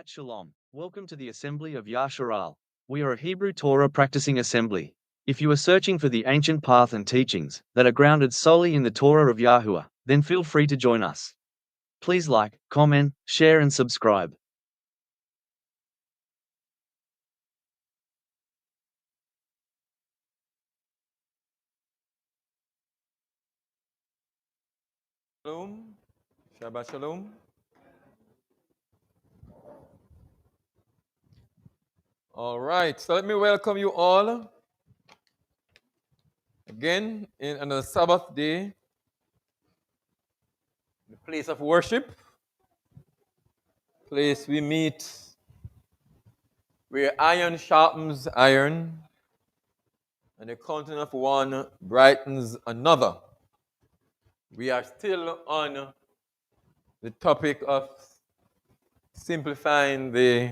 Shalom. Welcome to the assembly of Yisra'el. We are a Hebrew Torah practicing assembly. If you are searching for the ancient path and teachings that are grounded solely in the Torah of Yahuah, then feel free to join us. Please like, comment, share and subscribe. Shalom. Shabbat Shalom. All right, so let me welcome you all again in another Sabbath day, the place of worship, place we meet where iron sharpens iron and the counting of one brightens another. We are still on the topic of simplifying the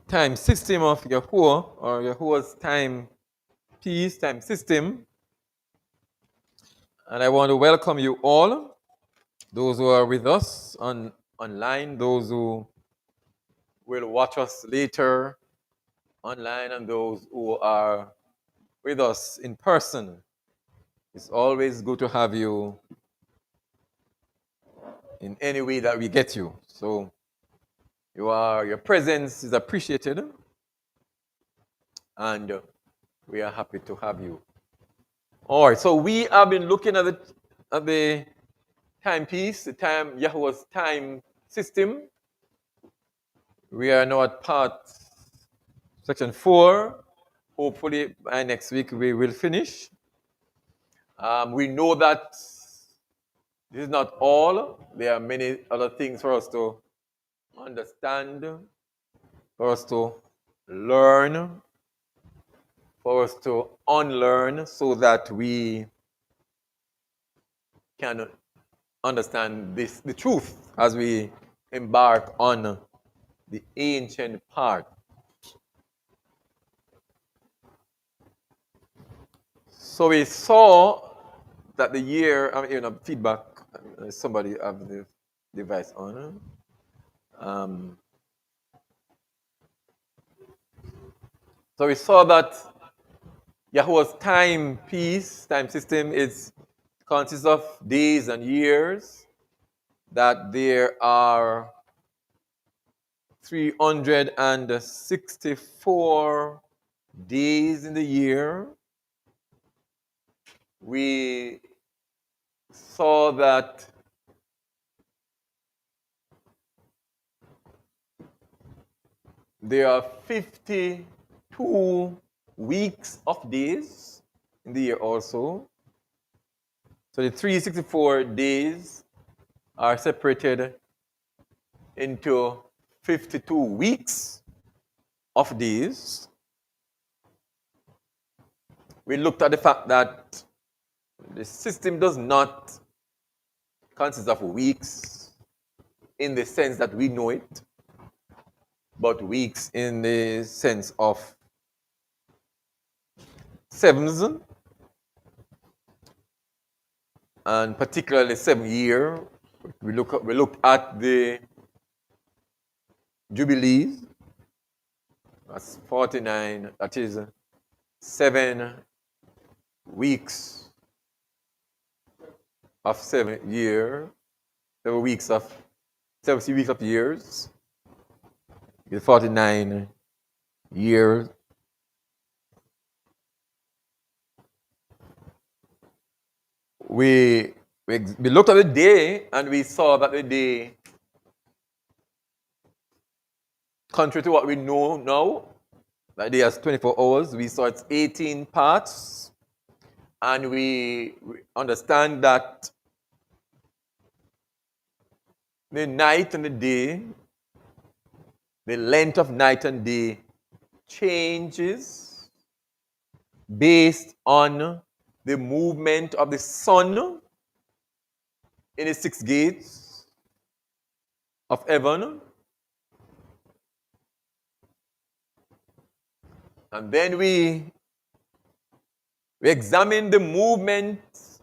time system of Yahuah, or Yahuah's time piece, time system. And I want to welcome you all, those who are with us online, those who will watch us later online, and those who are with us in person. It's always good to have you in any way that we get you. So your presence is appreciated, and we are happy to have you. All right, so we have been looking at the timepiece, the Yahuah's time system. We are now at section 4. Hopefully by next week we will finish. We know that this is not all. There are many other things for us to understand, for us to learn, for us to unlearn, so that we can understand the truth as we embark on the ancient part. So we saw that the year, feedback, somebody have the device on. So we saw that Yahuah's time system consists of days and years, that there are 364 days in the year. We saw that there are 52 weeks of days in the year also. So the 364 days are separated into 52 weeks of days. We looked at the fact that the system does not consist of weeks in the sense that we know it, but weeks in the sense of sevens, and particularly 7 year. We looked at the Jubilees. That's 49. That is 7 weeks of 7 year. 7 weeks of 70 weeks of years. 49 years. We looked at the day, and we saw that the day, contrary to what we know now, that day has 24 hours. We saw it's 18 parts, and we understand that the night and the day, the length of night and day changes based on the movement of the sun in the 6 gates of heaven. And then we We examine the movement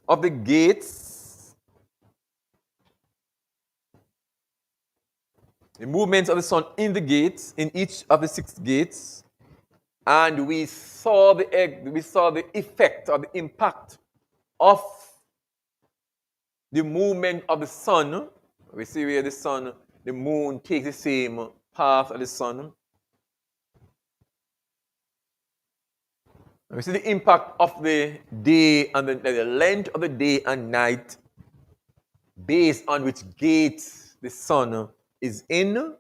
of the gates, the movements of the sun in the gates, in each of the 6 gates, and we saw the effect or the impact of the movement of the sun. We see where the moon takes the same path as the sun. We see the impact of the day and the length of the day and night based on which gate the sun is in.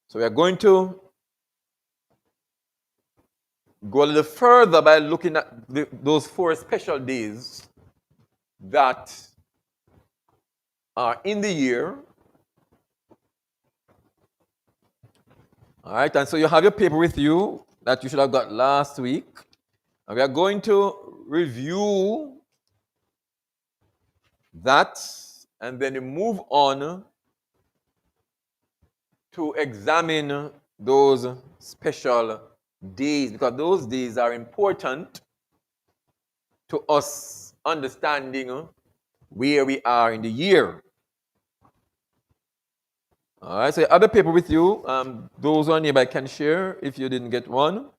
So we are going to go a little further by looking at those 4 special days that are in the year. All right, and so you have your paper with you that you should have got last week. And we are going to review that and then move on to examine those special days, because those days are important to us understanding where we are in the year. All right, so other paper with you. Those on nearby can share if you didn't get one.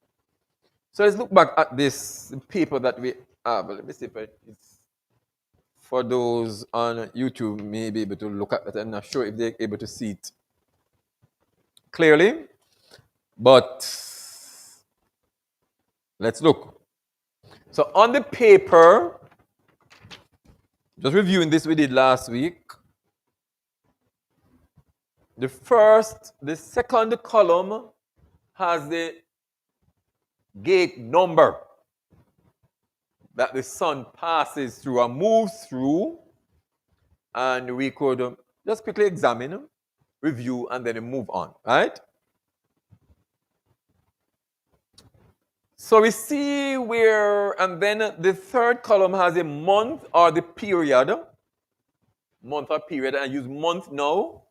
So let's look back at this paper that we have. Let me see if it's for those on YouTube may be able to look at it. I'm not sure if they're able to see it clearly, but let's look. So on the paper, just reviewing this we did last week, the second column has the gate number that the sun passes through or moves through, and we could just quickly examine, review, and then move on, right? So we see where, and then the third column has a month or the period. Month or period, and I use month now.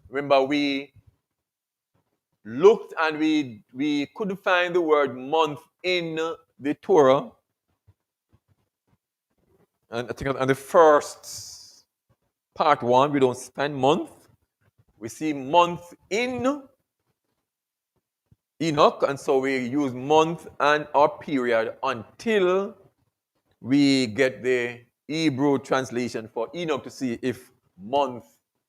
Remember, we looked and we couldn't find the word month in the Torah. And I think on the first part 1, we don't find month. We see month in Enoch, and so we use month and or period until we get the Hebrew translation for Enoch to see if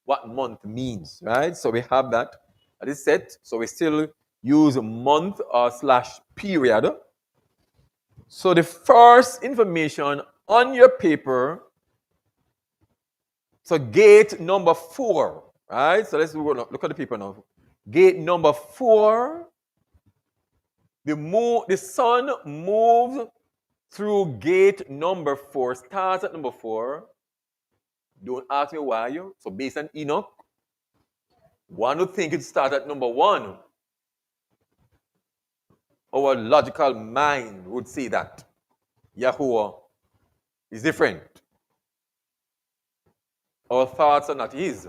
what month means, right? So we have that is set. So we still use month or / period. So the first information on your paper, so gate number 4, right? So let's look at the paper now. Gate number 4, the sun moves through gate number 4, starts at number 4. Don't ask me why. So based on Enoch, one would think it starts at number 1. Our logical mind would say that Yahuah is different. Our thoughts are not his.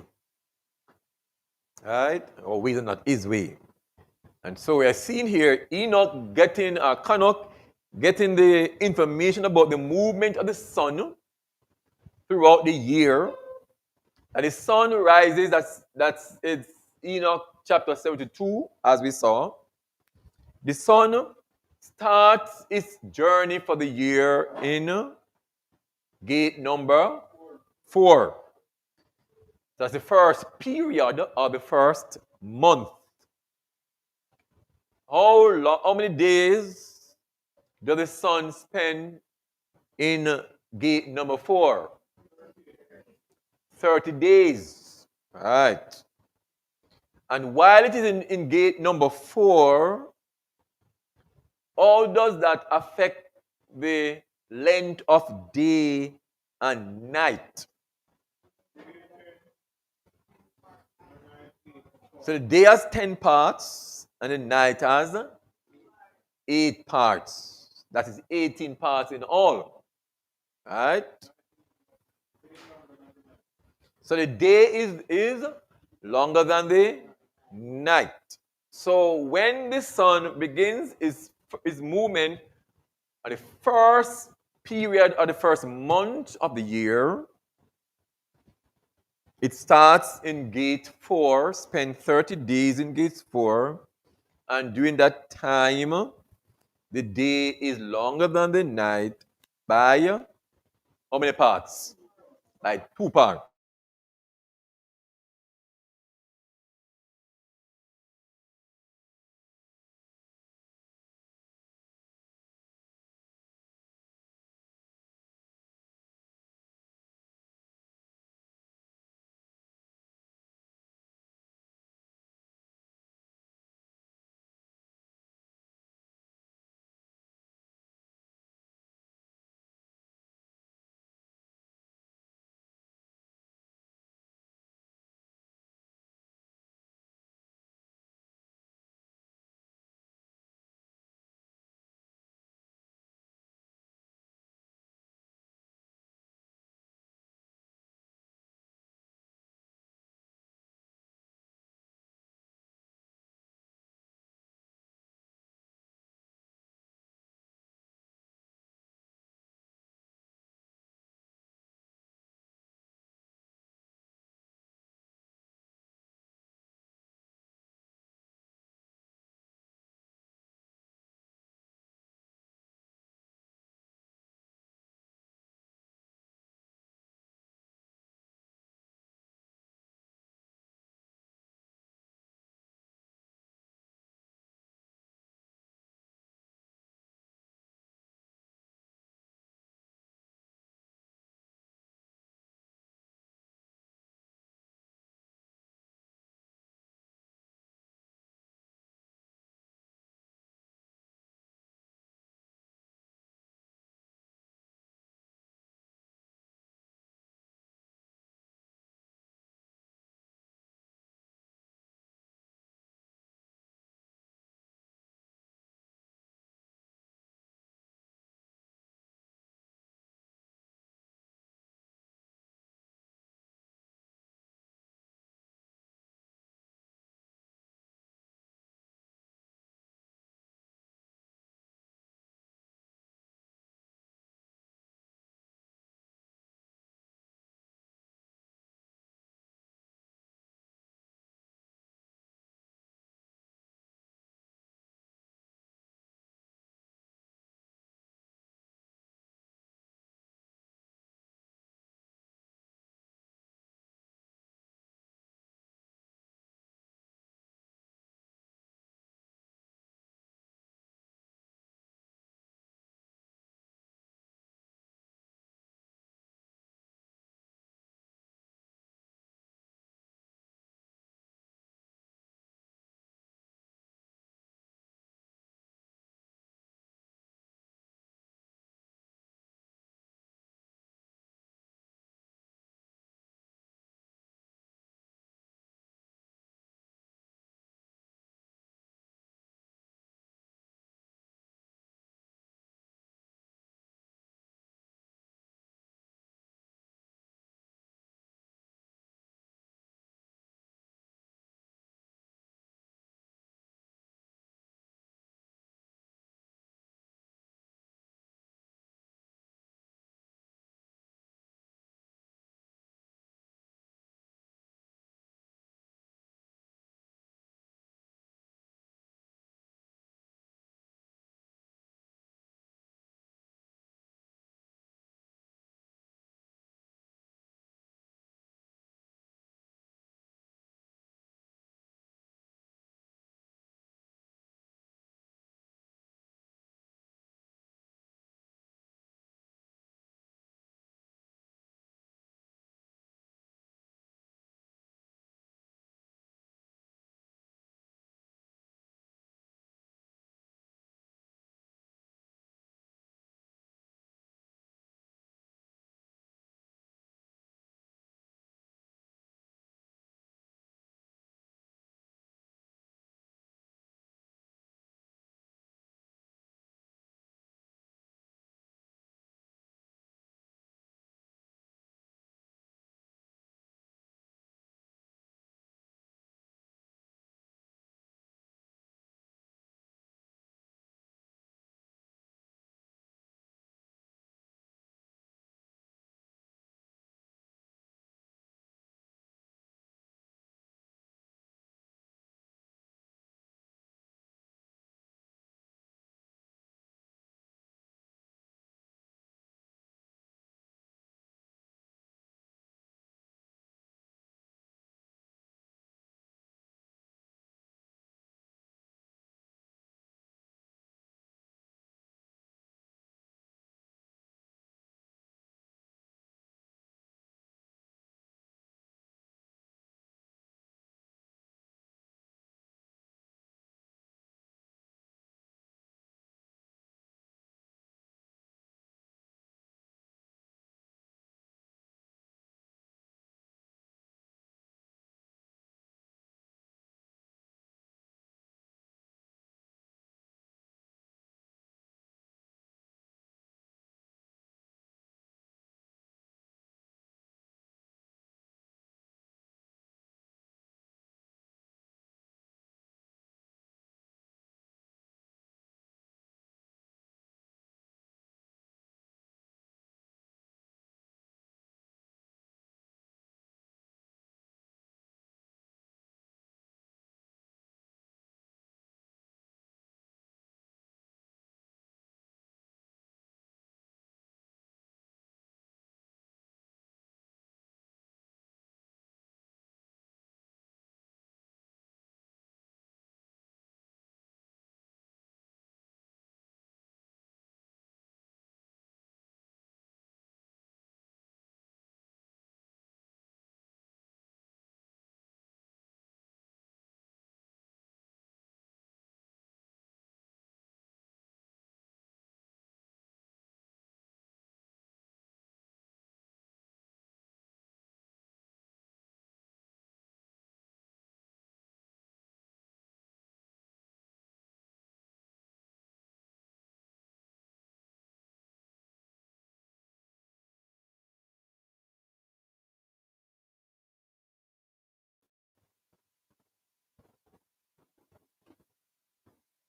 Right? Our ways are not his way. And so we are seeing here Enoch getting the information about the movement of the sun throughout the year. And the sun rises, it's Enoch chapter 72, as we saw. The sun starts its journey for the year in gate number 4. That's the first period or the first month. How many days does the sun spend in gate number 4? 30 days. All right. And while it is in gate number 4, how does that affect the length of day and night? So the day has 10 parts and the night has 8 parts. That is 18 parts in all. Right? So the day is longer than the night. So when the sun begins its movement at the first period or the first month of the year. It starts in gate 4, spend 30 days in gate 4, and during that time, the day is longer than the night by how many parts? Like 2 parts.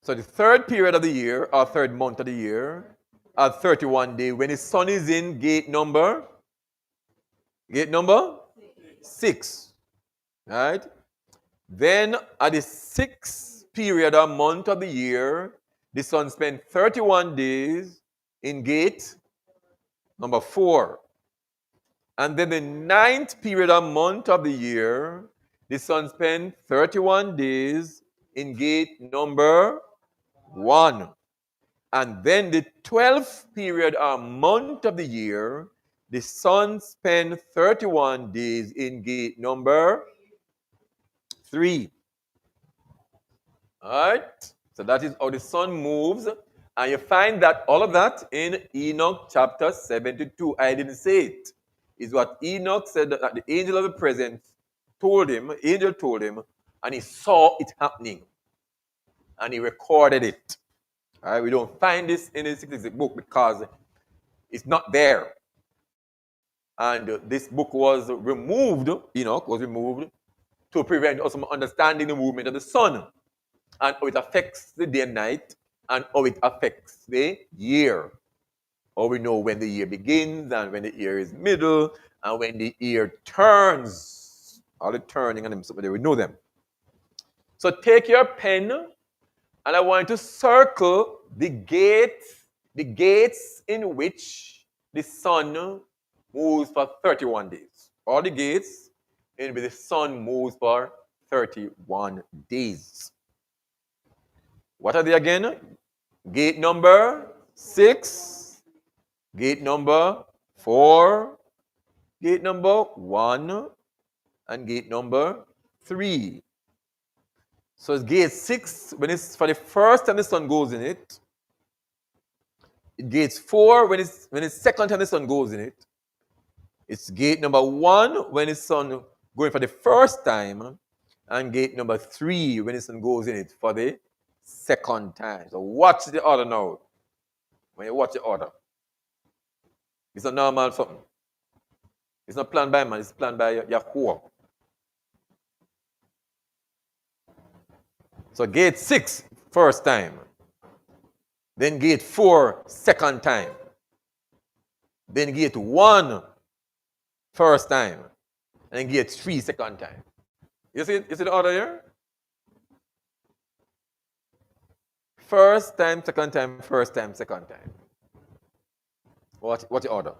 So the third period of the year, or third month of the year, at 31 day, when the sun is in gate number 6. Right? Then at the 6th period or month of the year, the sun spent 31 days in gate number 4. And then the 9th period or month of the year, the sun spent 31 days in gate number 1. And then the 12th period or month of the year, the sun spent 31 days in gate number 3. All right? So that is how the sun moves. And you find that all of that in Enoch chapter 72. I didn't say it. Is what Enoch said that the angel of the presence told him, angel told him, and he saw it happening. And he recorded it. All right? We don't find this in the 66th book because it's not there. And this book was removed, Enoch was removed to prevent us from understanding the movement of the sun and how it affects the day and night and how it affects the year. How we know when the year begins and when the year is middle and when the year turns. All the turning and them, so we know them. So take your pen and I want to circle the gates in which the sun moves for 31 days. All the gates in which the sun moves for 31 days. What are they again? Gate number 6, gate number 4, gate number 1, and gate number 3. So it's gate 6 when it's for the first time the sun goes in it. Gate 4 when it's second time the sun goes in it. It's gate number 1 when the sun going for the first time, and gate number 3 when the sun goes in it for the second time. So watch the order now. When you watch the order, it's not normal something. It's not planned by man, it's planned by Yahuah. So gate 6, first time. Then gate 4, second time. Then gate 1, first time. And then gate 3, second time. You see the order here? First time, second time, first time, second time. What's the order?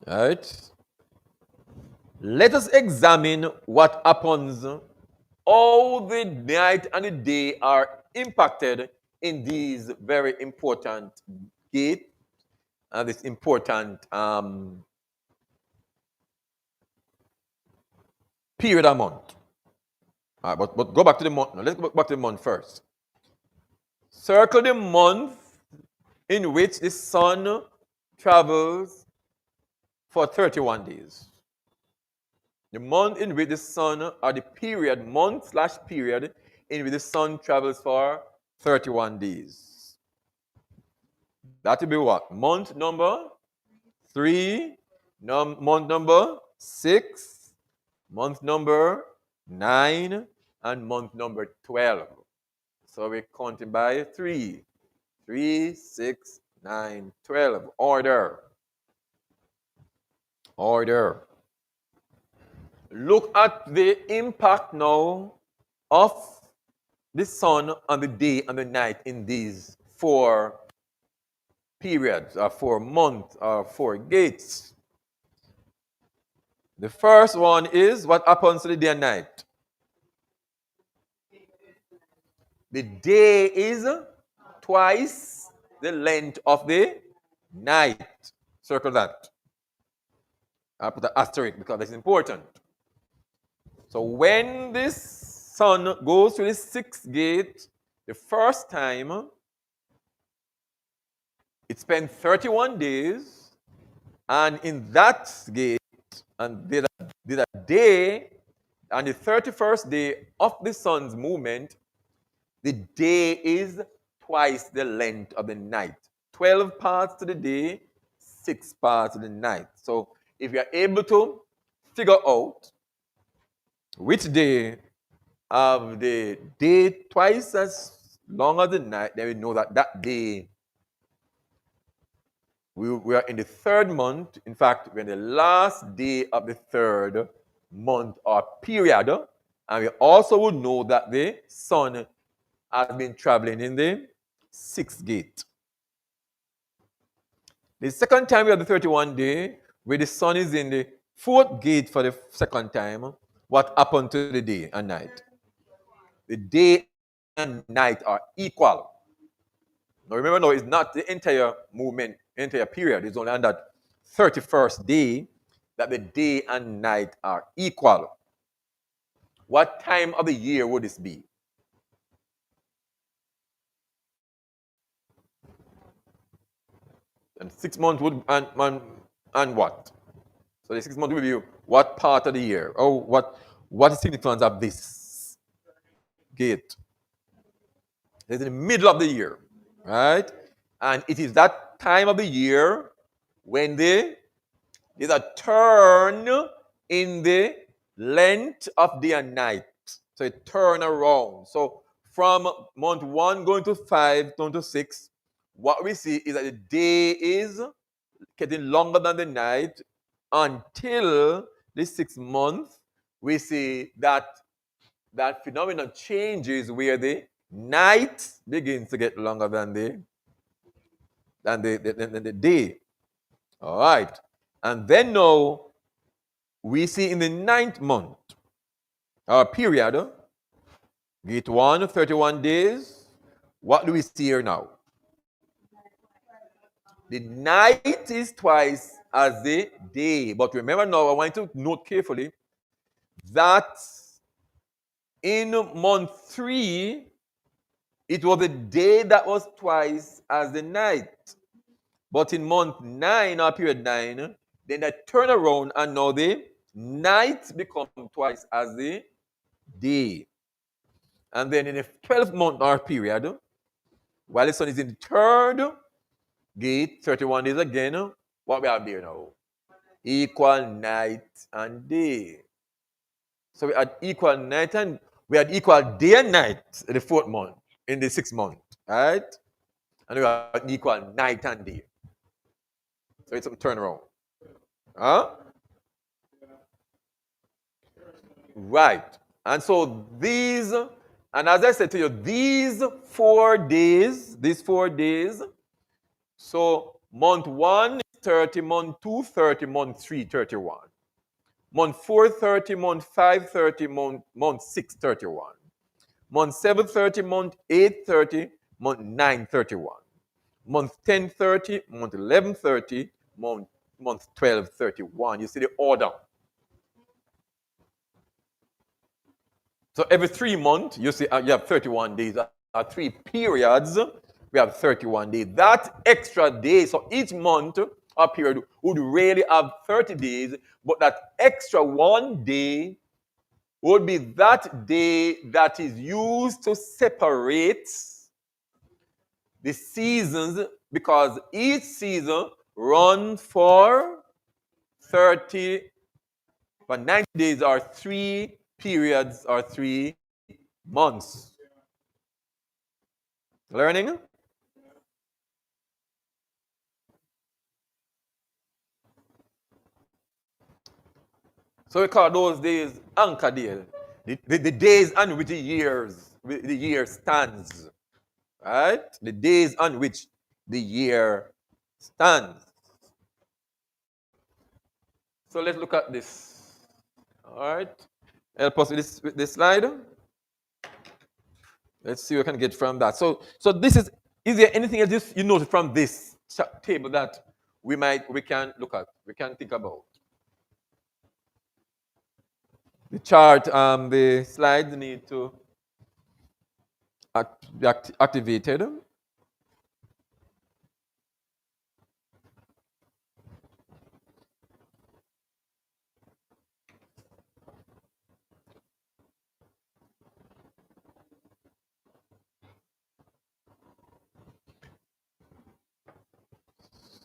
All right. Let us examine what happens, how the night and the day are impacted in these very important gates and this important period of month. All right, but go back to the month now. Let's go back to the month first. Circle the month in which the sun travels for 31 days. The month in which the sun, or the period, month/period, in which the sun travels for 31 days. That will be what? Month number 3, month number 6, month number 9, and month number 12. So we're counting by 3. 3, 6, 9, 12. Order. Order. Look at the impact now of the sun on the day and the night in these 4 periods, or 4 months, or 4 gates. The first one is what happens to the day and night. The day is twice the length of the night. Circle that. I put an asterisk because that's important. So when this sun goes through the 6th gate, the first time, it spent 31 days, and in that gate, and did a day, and the 31st day of the sun's movement, the day is twice the length of the night. 12 parts to the day, 6 parts to the night. So if you are able to figure out which day of the day twice as long as the night, then we know that that day we are in the third month. In fact, we're in the last day of the third month or period. And we also would know that the sun has been traveling in the sixth gate. The second time we have the 31 day, where the sun is in the fourth gate for the second time. What happened to the day and night? The day and night are equal. Now remember, now it's not the entire movement, entire period. It's only on that 31st day that the day and night are equal. What time of the year would this be? And 6 months would and what? So the 6 months will be what part of the year? Oh, what is the significance of this gate? It's in the middle of the year, right? And it is that time of the year when there's a turn in the length of day and night. So it turn around. So from month 1 going to 5, going to 6, what we see is that the day is getting longer than the night until the 6th month. We see that that phenomenon changes where the night begins to get longer than the day. All right. And then now we see in the 9th month, our period, gate 1, 31 days. What do we see here now? The night is twice as the day. But remember now, I want you to note carefully that in month 3, it was the day that was twice as the night. But in month 9, or period 9, then I turn around and now the night becomes twice as the day. And then in the 12th month or period, while the sun is in the third gate, 31 days again, what we have there now? Equal night and day. So we had equal night and we had equal day and night in the 4th month, in the 6th month, right? And we had equal night and day. So it's a turnaround. Huh? Right. And so these, and as I said to you, these 4 days, so month 1 is 30, month 2, 30, month 3, 31. Month 4, 30, month 5, 30, month 6, 31. Month 7, 30, month 8, 30, month 9, 31. Month 10, 30, month 11, 30, month 12, 31. You see the order. So every 3 months, you see you have 31 days. 3 periods, we have 31 days. That extra day, so each month or period would really have 30 days, but that extra 1 day would be that day that is used to separate the seasons, because each season runs for 30, but 90 days are 3 periods or 3 months. Learning? So we call those days anchor days. The days on which the year stands. Right? The days on which the year stands. So let's look at this. All right. Help us with this slide. Let's see what we can get from that. So this is there anything else you notice from this table that we can look at, we can think about? The chart, the slides need to be activated.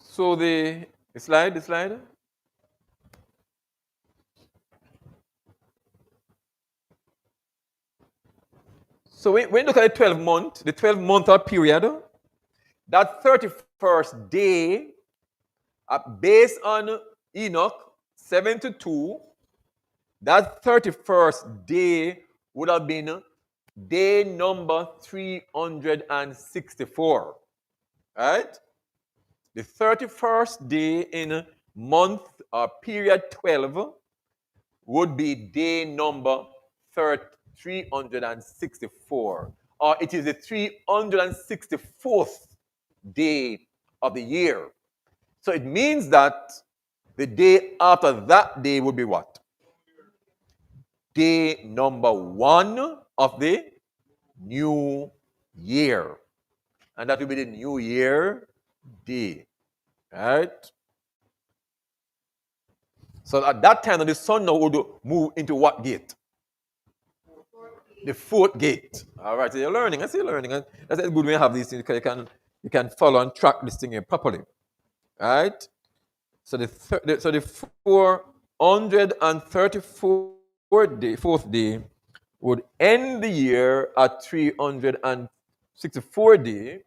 So the slide. So when you look at the 12-month period, that 31st day, based on Enoch 7-2, that 31st day would have been day number 364. Right? The 31st day in month or period 12 would be day number 364. Or it is the 364th day of the year. So it means that the day after that day would be what? Day number 1 of the new year. And that will be the New Year day. Right? So at that time, the sun now would move into what gate? The fourth gate. All right, so you're learning. I see you're learning. That's good when you have these things because you can follow and track this thing here properly. All right? So the 434th day would end the year at 364 day,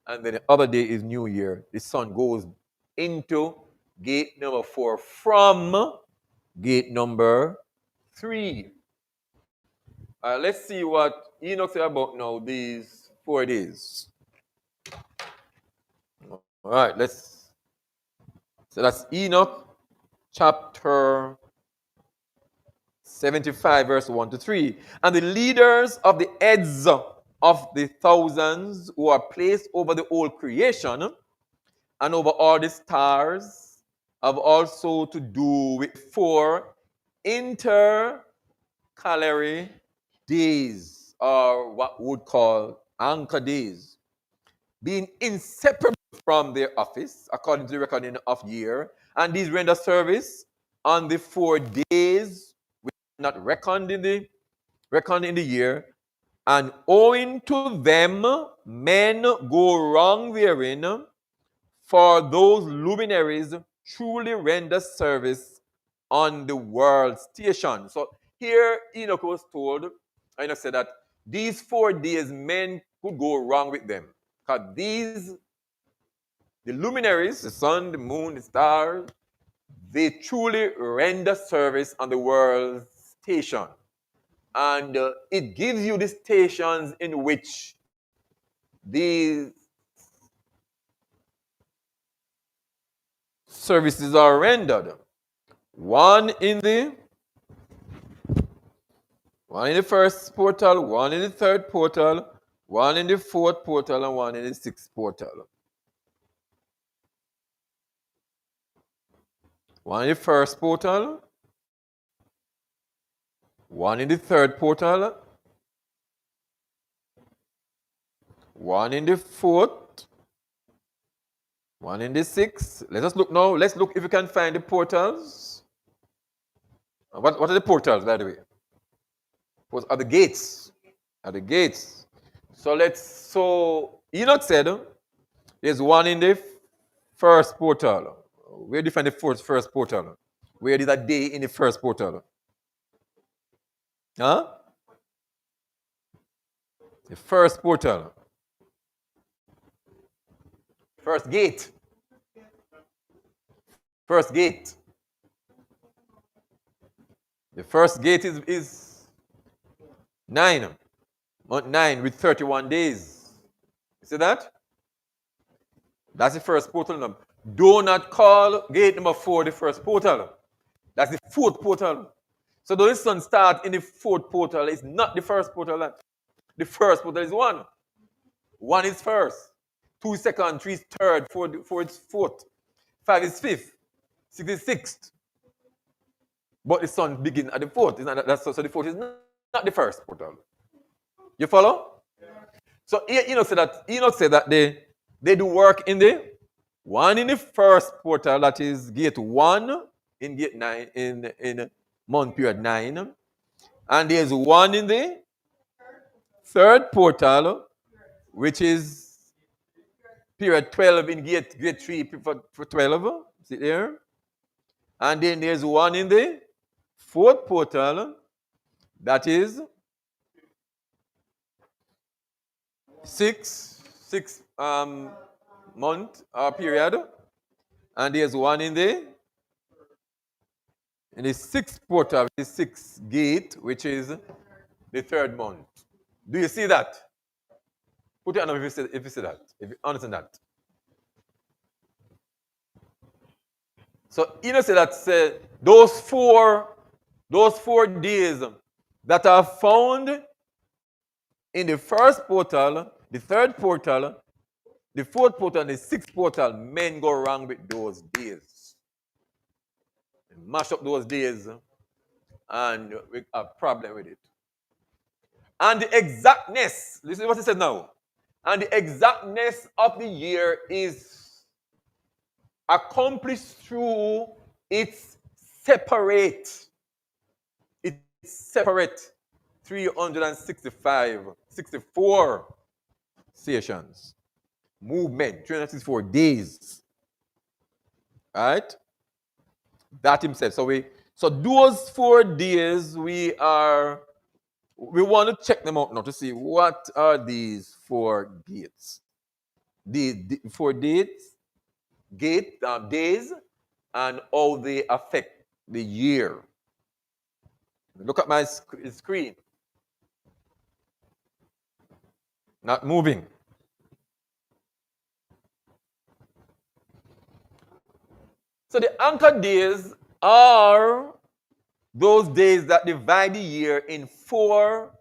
and then the other day is New Year. The sun goes into gate number 4 from gate number 3. Let's see what Enoch said about now these 4 days. All right, so that's Enoch chapter 75, verse 1-3. And the leaders of the heads of the thousands who are placed over the whole creation and over all the stars have also to do with 4 intercalary days, or what we would call anchor days, being inseparable from their office according to the reckoning of year. And these render service on the 4 days, which are not reckoned in the year, and owing to them men go wrong therein, for those luminaries truly render service on the world station. So here Enoch was told, Enoch said that these 4 days men could go wrong with them. Because the luminaries, the sun, the moon, the stars, they truly render service on the world station. And it gives you the stations in which these services are rendered. One in the first portal, one in the third portal, one in the fourth portal, and one in the sixth portal. One in the first portal, one in the third portal, one in the fourth, one in the sixth. Let us look now. Let's look if we can find the portals. What are the portals, by the way? What are the gates? Are the gates. So Enoch said there's one in the first portal. Where do you find the first portal? Where is a day in the first portal? Huh? The first portal. First gate. First gate. The first gate is 9. Month 9 with 31 days. You see that? That's the first portal number. Do not call gate number 4 the first portal. That's the fourth portal. So the sun starts in the fourth portal. It's not the first portal. The first portal is 1. 1 is first. 2 is second. 3 is third. 4 is fourth. 5 is fifth. 6 is sixth. But the sun begins at the fourth. So the fourth is not the first portal. You follow? So Enoch said that they do work in the one in the first portal, that is gate 1 in gate 9 in month period 9, and there's one in the third portal, which is period 12 in gate 3 for 12. See there? And then there's one in the fourth portal, that is six month period, and there's one in the sixth portal, the sixth gate, which is the third month. Do you see that? Put your hand up if you see that, if you understand that. So you know, say that those four days that are found in the first portal, the third portal, the fourth portal, and the sixth portal, men go wrong with those days. They mash up those days, and we have a problem with it. And the exactness, listen to what he said now. And the exactness of the year is accomplished through its separate 64 sessions. Movement, 364 days. Right? That himself. So those 4 days we want to check them out now to see what are these 4 gates. The 4 days, days, and how they affect the year. Look at my screen. Not moving. So the anchor days are those days that divide the year in 4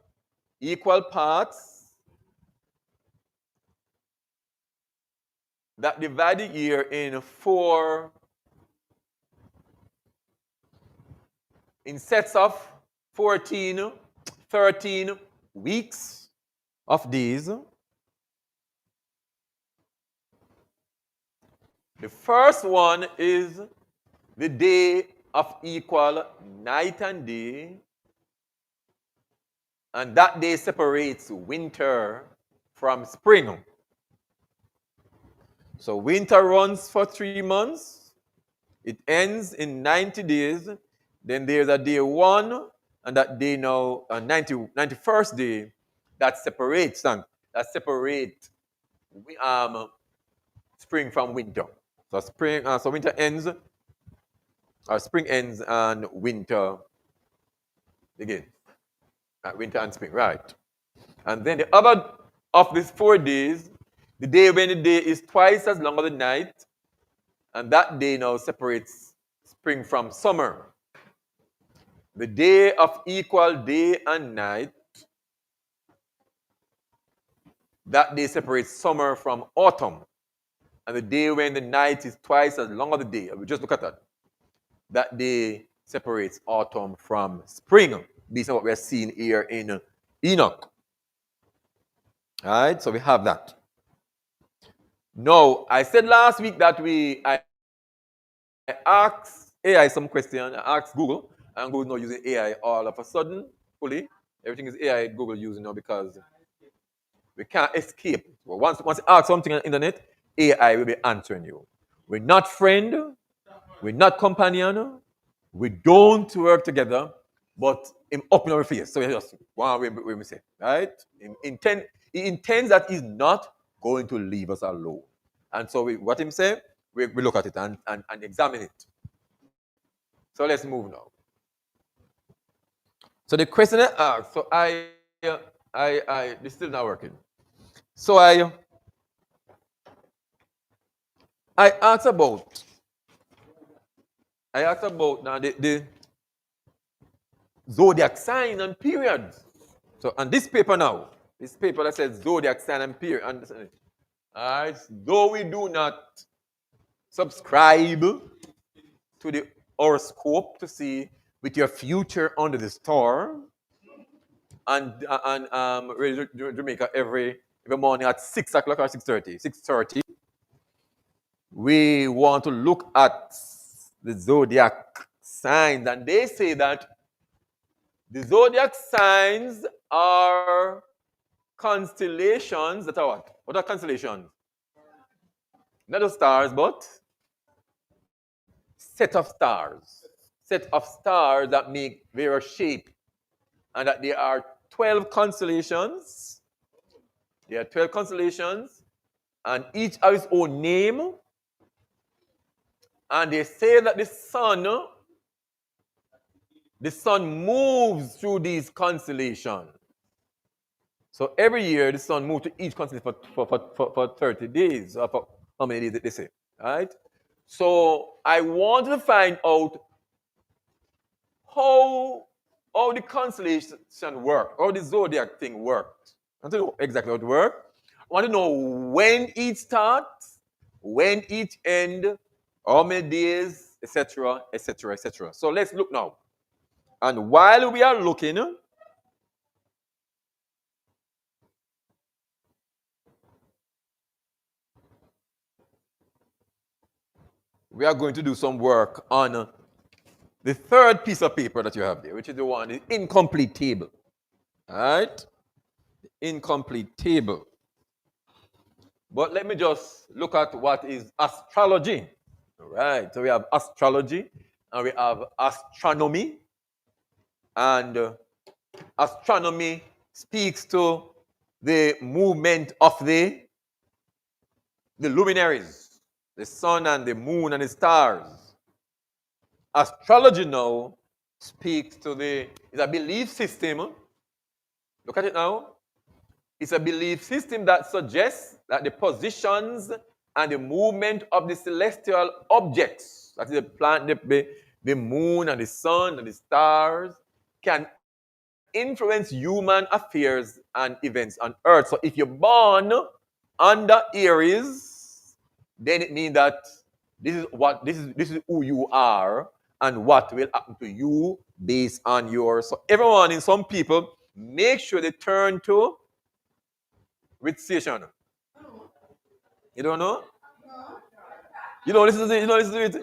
equal parts. That divide the year in 4 in sets of 14, 13 weeks of days. The first one is the day of equal night and day. And that day separates winter from spring. So winter runs for 3 months. It ends in 90 days. Then there's a day 1, and that day now, 91st day, that separates spring from winter. So winter ends, or spring ends, and winter begins. Winter and spring, right? And then the other of these 4 days, the day when the day is twice as long as the night, and that day now separates spring from summer. The day of equal day and night, that day separates summer from autumn. And the day when the night is twice as long as the day, we just look at that. That day separates autumn from spring, based on what we're seeing here in Enoch. All right, so we have that. Now, I said last week that I asked AI some question. I asked Google, and Google not using AI all of a sudden, fully. Everything is AI Google using now because we can't escape. Well, once you ask something on the internet, AI will be answering you. We're not friend, we're not companion, we don't work together, but him up in our face. So he just one way we say, right? He intends that he's not going to leave us alone. And so what him say, we look at it and examine it. So let's move now. So the question I asked, so this is still not working. So I asked about now the zodiac sign and periods. So on this paper now, this paper that says zodiac sign and period. All right, though we do not subscribe to the horoscope to see with your future under the star, and Jamaica every morning at 6 o'clock or 6:30, we want to look at the zodiac signs, and they say that the zodiac signs are constellations that are what? What are constellations? Not the stars, but set of stars. Set of stars that make various shape. And that there are 12 constellations. There are 12 constellations, and each have its own name. And they say that the sun moves through these constellations. So every year, the sun moves to each constellation for 30 days, or for how many days did they say, right? So I want to find out how the constellation work, how the zodiac thing worked. I want to know exactly how it works. I want to know when each starts, when each end, how many days, etc., etc., etc. So let's look now. And while we are looking, we are going to do some work on the third piece of paper that you have there, which is the one, the incomplete table. All right? Incomplete table. But let me just look at what is astrology. All right. So we have astrology and we have astronomy. And astronomy speaks to the movement of the luminaries, the sun and the moon and the stars. Astrology now speaks to it's a belief system. Look at it now. It's a belief system that suggests that the positions and the movement of the celestial objects, that is the planet, the moon and the sun and the stars, can influence human affairs and events on earth. So if you're born under Aries, then it means that this is who you are and what will happen to you based on yours. So everyone, in some people, make sure they turn to which station. You don't know? You don't listen to it. You don't listen to it.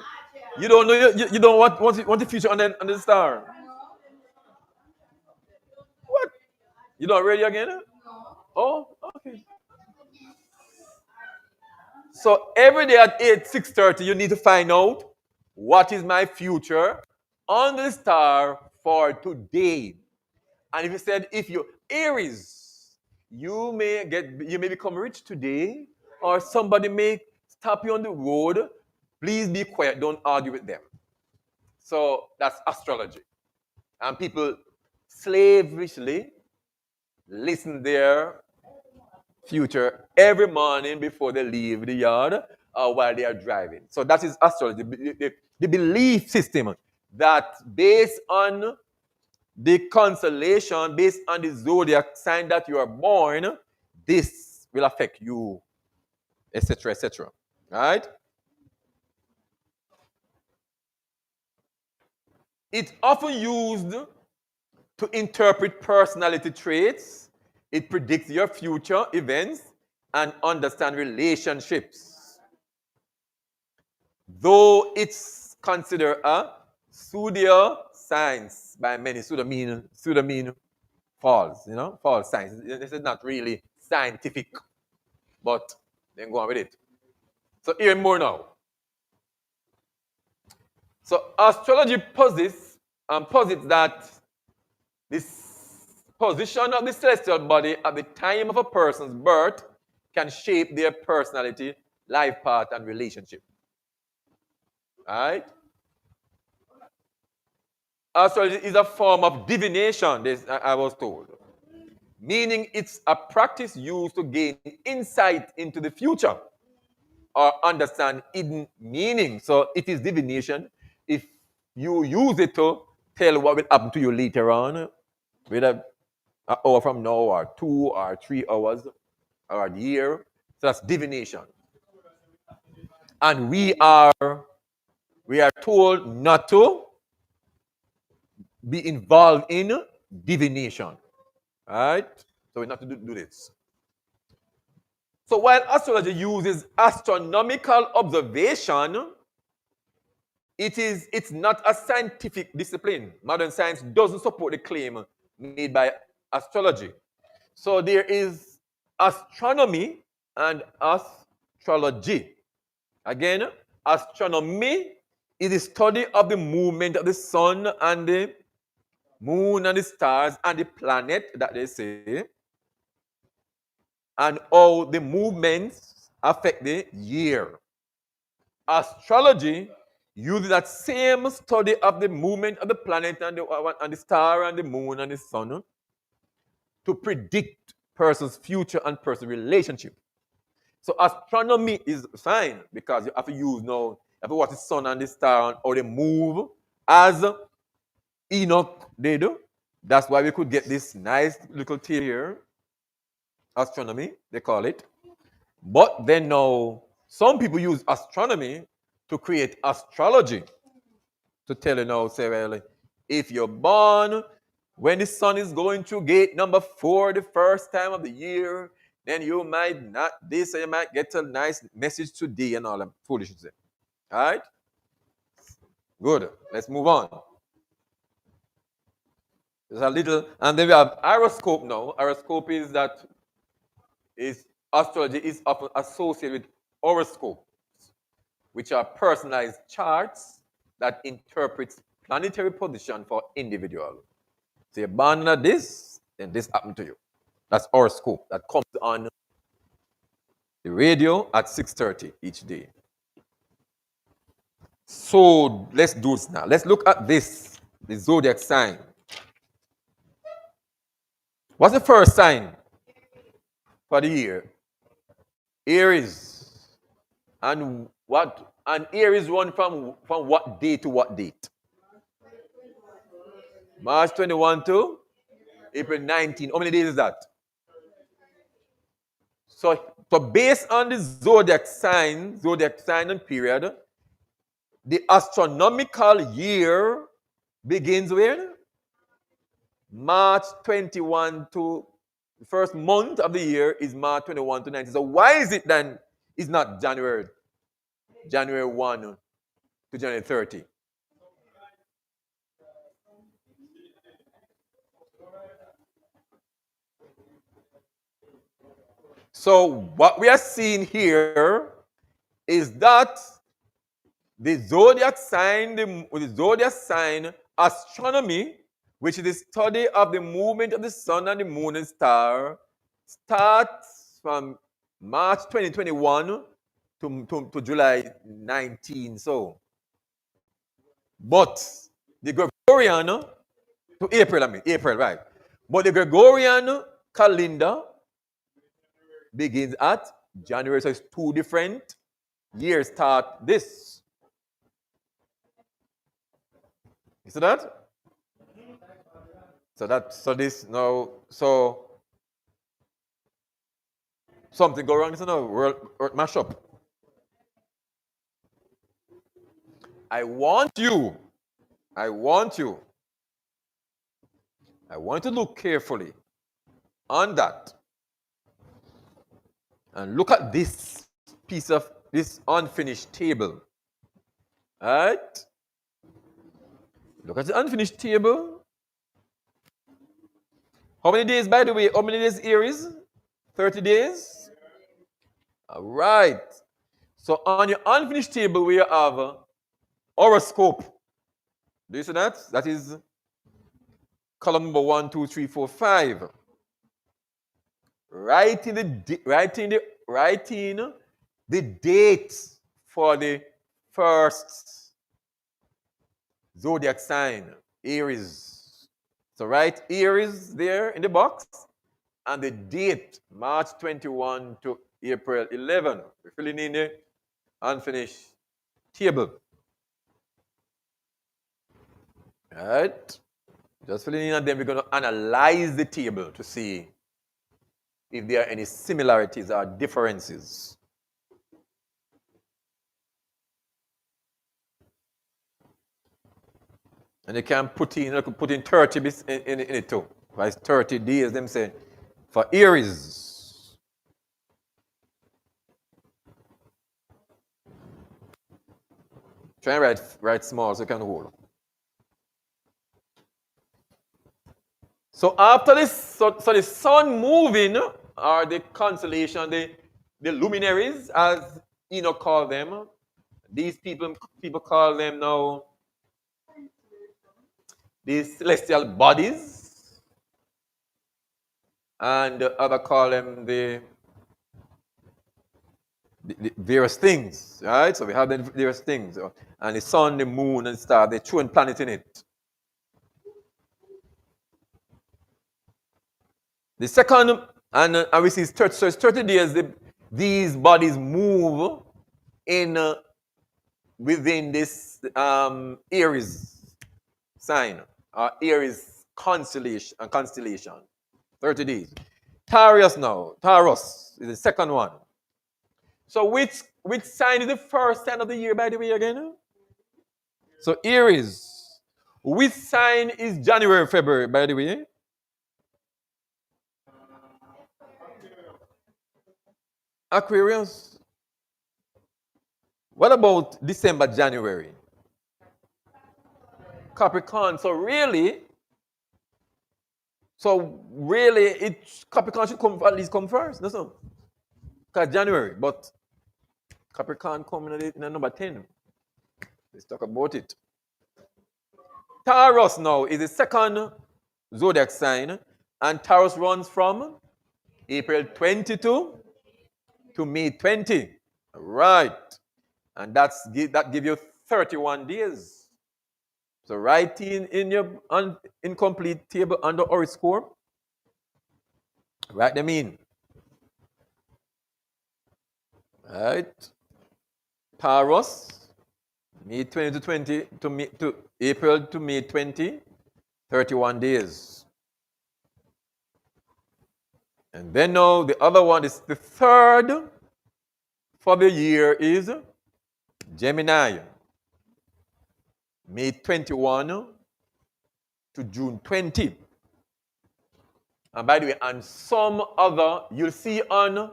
You don't know. You don't want the future on the star. What? You not ready again? Oh, okay. So every day at 6:30, you need to find out what is my future on the star for today. And if you said, if you Aries, you may become rich today, or somebody may stop you on the road. Please be quiet. Don't argue with them. So that's astrology. And people slavishly listen their future every morning before they leave the yard or while they are driving. So that is astrology, the belief system that based on the constellation, based on the zodiac sign that you are born, this will affect you, etc., etc. Right? It's often used to interpret personality traits. It predicts your future events and understand relationships. Though it's considered a pseudoscience by many, pseudo false, false science. This is not really scientific, but then go on with it. So hear more now. So astrology posits that this position of the celestial body at the time of a person's birth can shape their personality, life path, and relationship. All right? Astrology is a form of divination, I was told. Meaning it's a practice used to gain insight into the future or understand hidden meaning. So it is divination if you use it to tell what will happen to you later on, whether an hour from now or 2 or 3 hours or a year. So that's divination. And we are told not to be involved in divination. Right? So we have to do this. So while astrology uses astronomical observation, it's not a scientific discipline. Modern science doesn't support the claim made by astrology. So there is astronomy and astrology. Again, astronomy is the study of the movement of the sun and the moon and the stars and the planet that they say. and how the movements affect the year. Astrology uses that same study of the movement of the planet and the star and the moon and the sun to predict person's future and person's relationship. So astronomy is fine because you have to use now, you have to watch the sun and the star and how they move as Enoch did. That's why we could get this nice little theory here. Astronomy, they call it. But then now, some people use astronomy to create astrology. To tell you now, say, well, if you're born when the sun is going through gate number 4 the first time of the year, then you might not this, and you might get a nice message today and all that foolishness. All right? Good. Let's move on. There's a little, and then we have horoscope now. Horoscope is that is astrology is often associated with horoscopes, which are personalized charts that interprets planetary position for individual. So you're born at this, then this happened to you. That's horoscope that comes on the radio at 6:30 each day. So let's do this now. Let's look at this, the zodiac sign. What's the first sign for the year? Aries. And what? And Aries run from what day to what date? March 21 to April 19. How many days is that? So based on the zodiac sign and period, the astronomical year begins when? March 21 to the first month of the year is March 21 to 19. So why is it then it's not January 1 to January 30? So what we are seeing here is that the zodiac sign, astronomy, which is the study of the movement of the sun and the moon and star, starts from March 2021 to July 19. So, but the Gregorian to April, right? But the Gregorian calendar begins at January, so it's 2 different years start this. You see that? So something go wrong. This now world earth mash up. I want you to look carefully on that and look at this piece of this unfinished table. All right? Look at the unfinished table. How many days, by the way? How many days Aries? 30 days? All right. So on your unfinished table, we have horoscope. Do you see that? That is column number 1, 2, 3, 4, 5. Writing the date for the first zodiac sign, Aries. So write Aries there in the box and the date, March 21 to April 11. We're filling in the unfinished table. All right? Just filling in, and then we're going to analyze the table to see if there are any similarities or differences. And you can put in 30 in it too. Right? 30 days, them say, for Aries. Try and write small so you can hold. So after this, so the sun moving, or the constellation, the luminaries, as Enoch called them, these people call them now these celestial bodies, and the other call them the the various things, right? So we have the various things. And the sun, the moon, and the star, they're throwing planet in it. The second, and we see 30, so it's 30 days, these bodies move in within this Aries sign, Aries constellation. 30 days. Taurus is the second one. So which sign is the first sign of the year, by the way, again? So Aries. Which sign is January, February, by the way? Aquarius. What about December, January? Capricorn. So really, Capricorn should at least come first. That's all. Because January, but Capricorn coming in at number 10. Let's talk about it. Taurus now is the second zodiac sign, and Taurus runs from April 22 to May 20. Right. And that gives you 31 days. So write in your incomplete table under horoscope. Write them in. Right. Taurus, May 20 to 20 to April to May 20, 31 days. And then now the other one is the third for the year is Gemini. May 21 to June 20. And by the way, and some other, you'll see on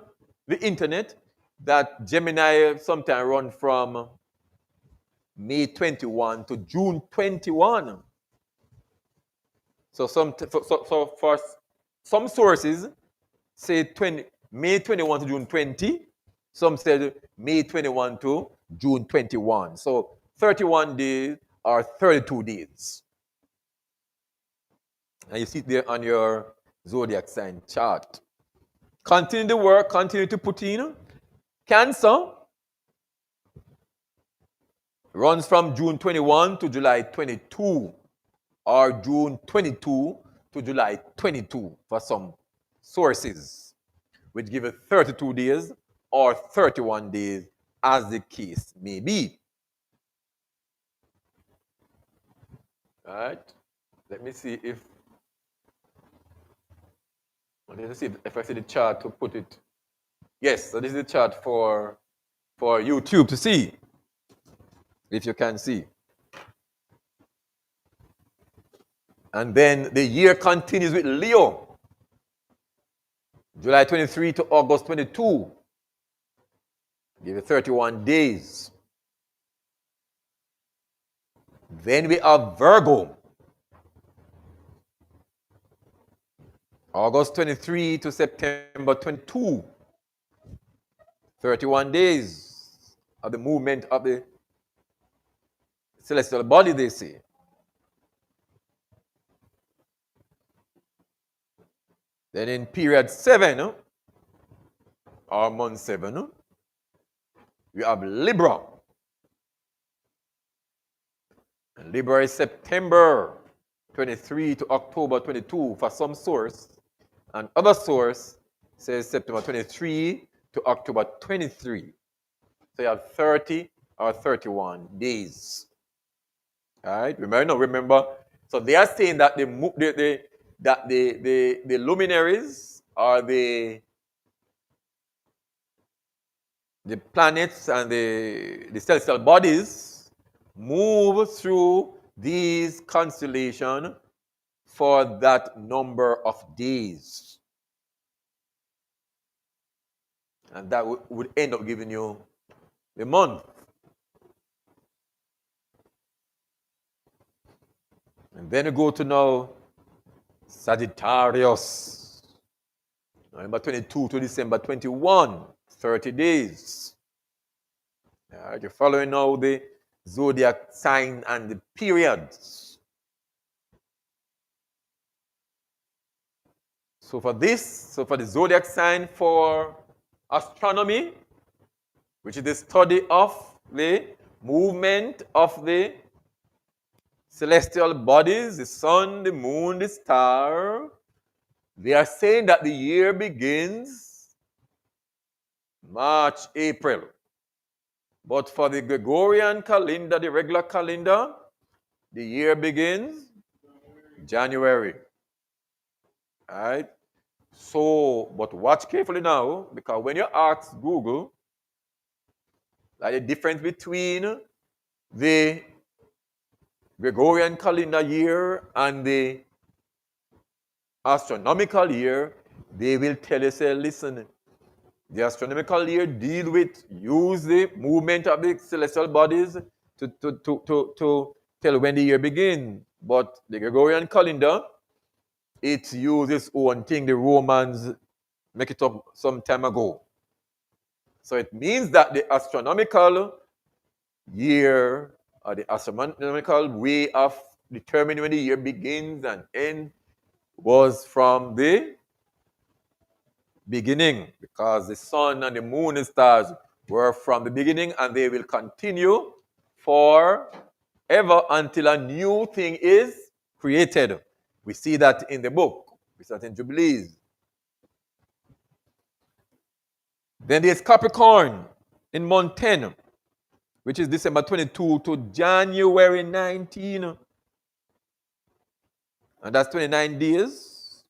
the internet that Gemini sometimes run from May 21 to June 21. So for some sources say May 21 to June 20. Some said May 21 to June 21. So 31 days or 32 days. And you see it there on your zodiac sign chart. Continue the work, continue to put in. Cancer runs from June 21 to July 22, or June 22 to July 22 for some sources, which give it 32 days or 31 days, as the case may be. All right. Let me see if I see the chart to put it. Yes, so this is the chart for YouTube to see, if you can see. And then the year continues with Leo. July 23 to August 22. Give it 31 days. Then we have Virgo. August 23 to September 22. 31 days of the movement of the celestial body, they say. Then in period 7, or month 7, we have Libra. And Libra is September 23 to October 22 for some source. And other source says September 23 to October 23. So you have 30 or 31 days. All right, remember. So they are saying that the luminaries or the planets and the celestial bodies move through these constellations for that number of days. And that would end up giving you the month. And then you go to now Sagittarius. November 22 to December 21, 30 days. All right, you're following now the zodiac sign and the periods. So for the zodiac sign for astronomy, which is the study of the movement of the celestial bodies, the sun, the moon, the star. They are saying that the year begins March, April. But for the Gregorian calendar, the regular calendar, the year begins January. All right? So, but watch carefully now, because when you ask Google, like the difference between the Gregorian calendar year and the astronomical year, they will tell you, say, listen, the astronomical year use the movement of the celestial bodies to tell when the year begins. But the Gregorian calendar, it uses own thing. The Romans make it up some time ago. So it means that the astronomical year, or the astronomical way of determining when the year begins and ends, was from the beginning, because the sun and the moon and stars were from the beginning, and they will continue forever until a new thing is created. We see that in the book. We see that in Jubilees. Then there's Capricorn in month 10, which is December 22 to January 19. And that's 29 days.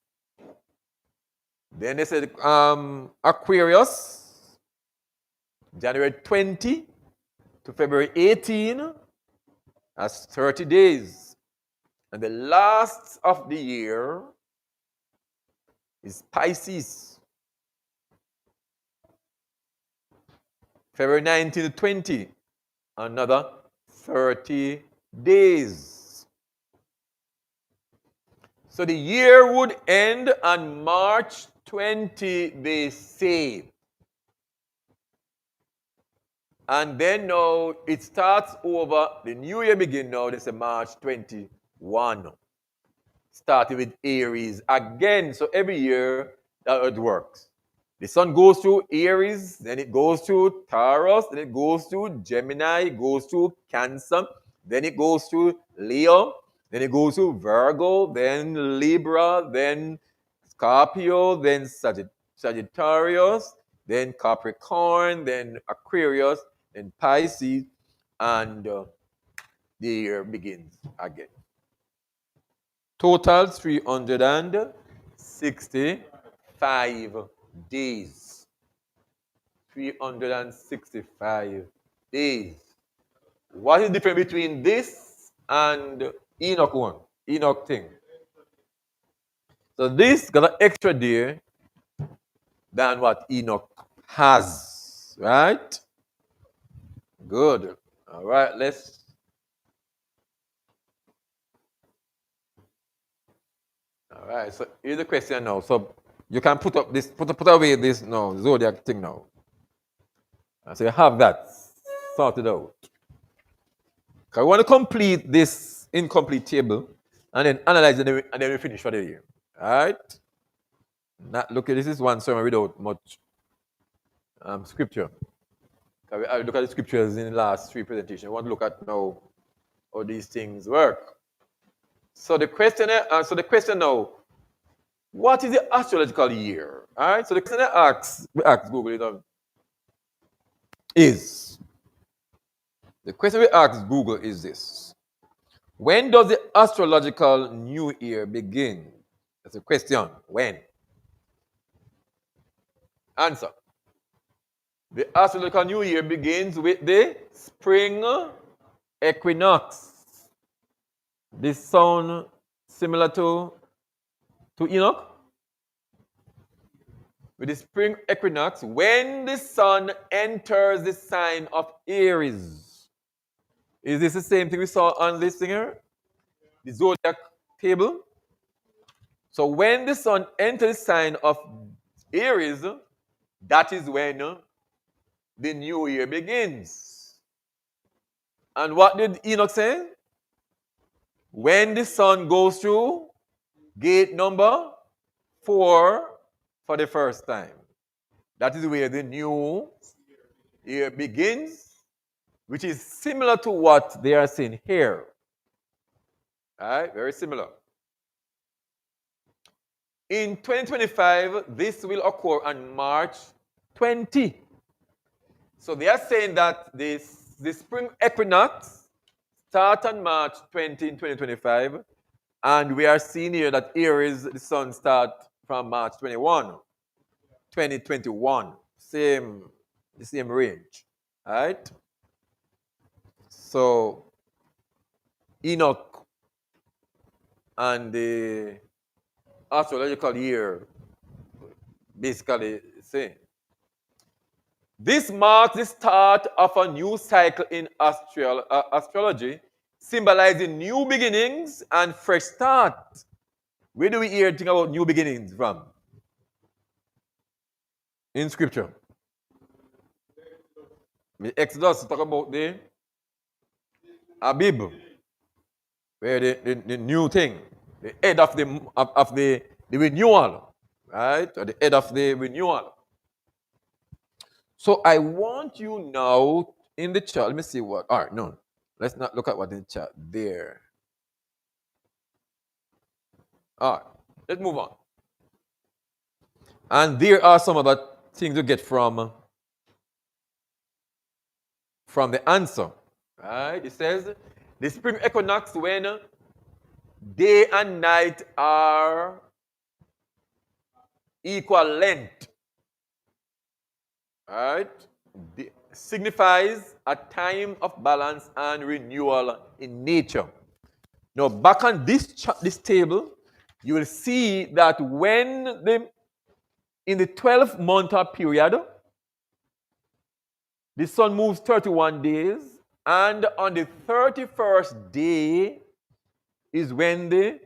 Then they said Aquarius, January 20 to February 18. That's 30 days. And the last of the year is Pisces, February 19 to 20. Another 30 days. So the year would end on March 20, they say. And then now it starts over. The new year begins now. This is March 21. Starting with Aries again. So every year that it works. The sun goes through Aries, then it goes through Taurus, then it goes through Gemini, it goes through Cancer, then it goes through Leo, then it goes through Virgo, then Libra, then Scorpio, then Sagittarius, then Capricorn, then Aquarius, then Pisces, and the year begins again. Total 365 days. 365 days. What is the difference between this and Enoch one? Enoch thing. So this got an extra day than what Enoch has. Right? Good. All right, let's. All right, so here's the question now. So you can put up this, put away this now, zodiac thing now. So you have that sorted out. I want to complete this incomplete table and then analyze it and then we finish for the year. All right? Now, look, this is one sermon without much scripture. I look at the scriptures in the last 3 presentations. I want to look at now how these things work. So the question now, what is the astrological year? All right? So the question we ask Google is this. When does the astrological new year begin? That's a question. When? Answer. The astrological new year begins with the spring equinox. This sound similar to Enoch? With the spring equinox, when the sun enters the sign of Aries. Is this the same thing we saw on this thing here? The zodiac table? So when the sun enters the sign of Aries, that is when the new year begins. And what did Enoch say? When the sun goes through gate number 4 for the first time. That is where the new year begins, which is similar to what they are saying here. Right? Very similar. In 2025, this will occur on March 20. So they are saying that the spring equinox starts on March 20 in 2025. And we are seeing here that Aries, the sun starts from March 21, 2021. The same range. Right? So Enoch and the astrological year basically same. This marks the start of a new cycle in astrology, symbolizing new beginnings and fresh start. Where do we hear anything about new beginnings from? In scripture. The Exodus talk about the Abib, where the new thing, the head of the renewal, right? Or the head of the renewal. So I want you now in the chat. Let me see what. All right, no. Let's not look at what in the chat there. All right, let's move on. And there are some other things you get from the answer. Right? It says the spring equinox when day and night are equal length. Right? Signifies a time of balance and renewal in nature. Now, back on this table, you will see that when in the 12-month period, the sun moves 31 days, and on the 31st day is when the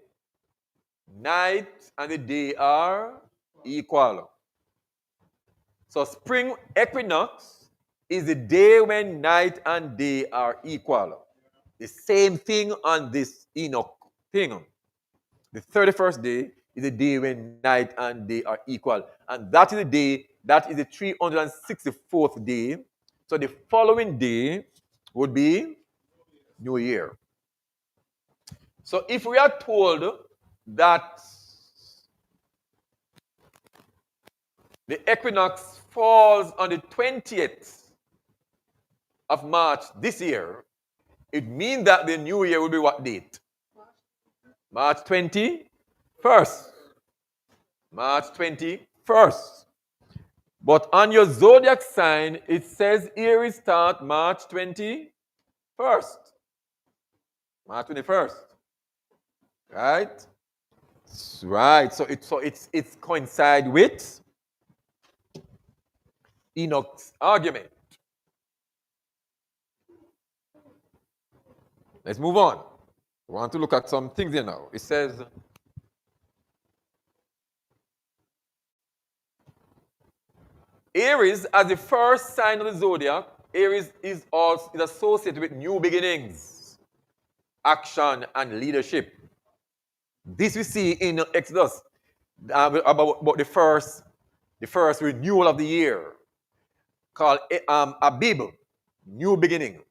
night and the day are equal. So spring equinox is the day when night and day are equal. The same thing on this Enoch thing. The 31st day is the day when night and day are equal. And that is the day, that is the 364th day. So the following day would be New Year. So if we are told that the equinox falls on the 20th of March this year, it means that the New Year will be what date? March 21st. March 21st. But on your zodiac sign, it says Aries start March 21st. March 21st. Right? Right. So it's coincide with Enoch's argument. Let's move on. We want to look at some things here now. It says Aries, as the first sign of the zodiac, Aries is associated with new beginnings, action, and leadership. This we see in Exodus about the first renewal of the year, called Abib, new beginning.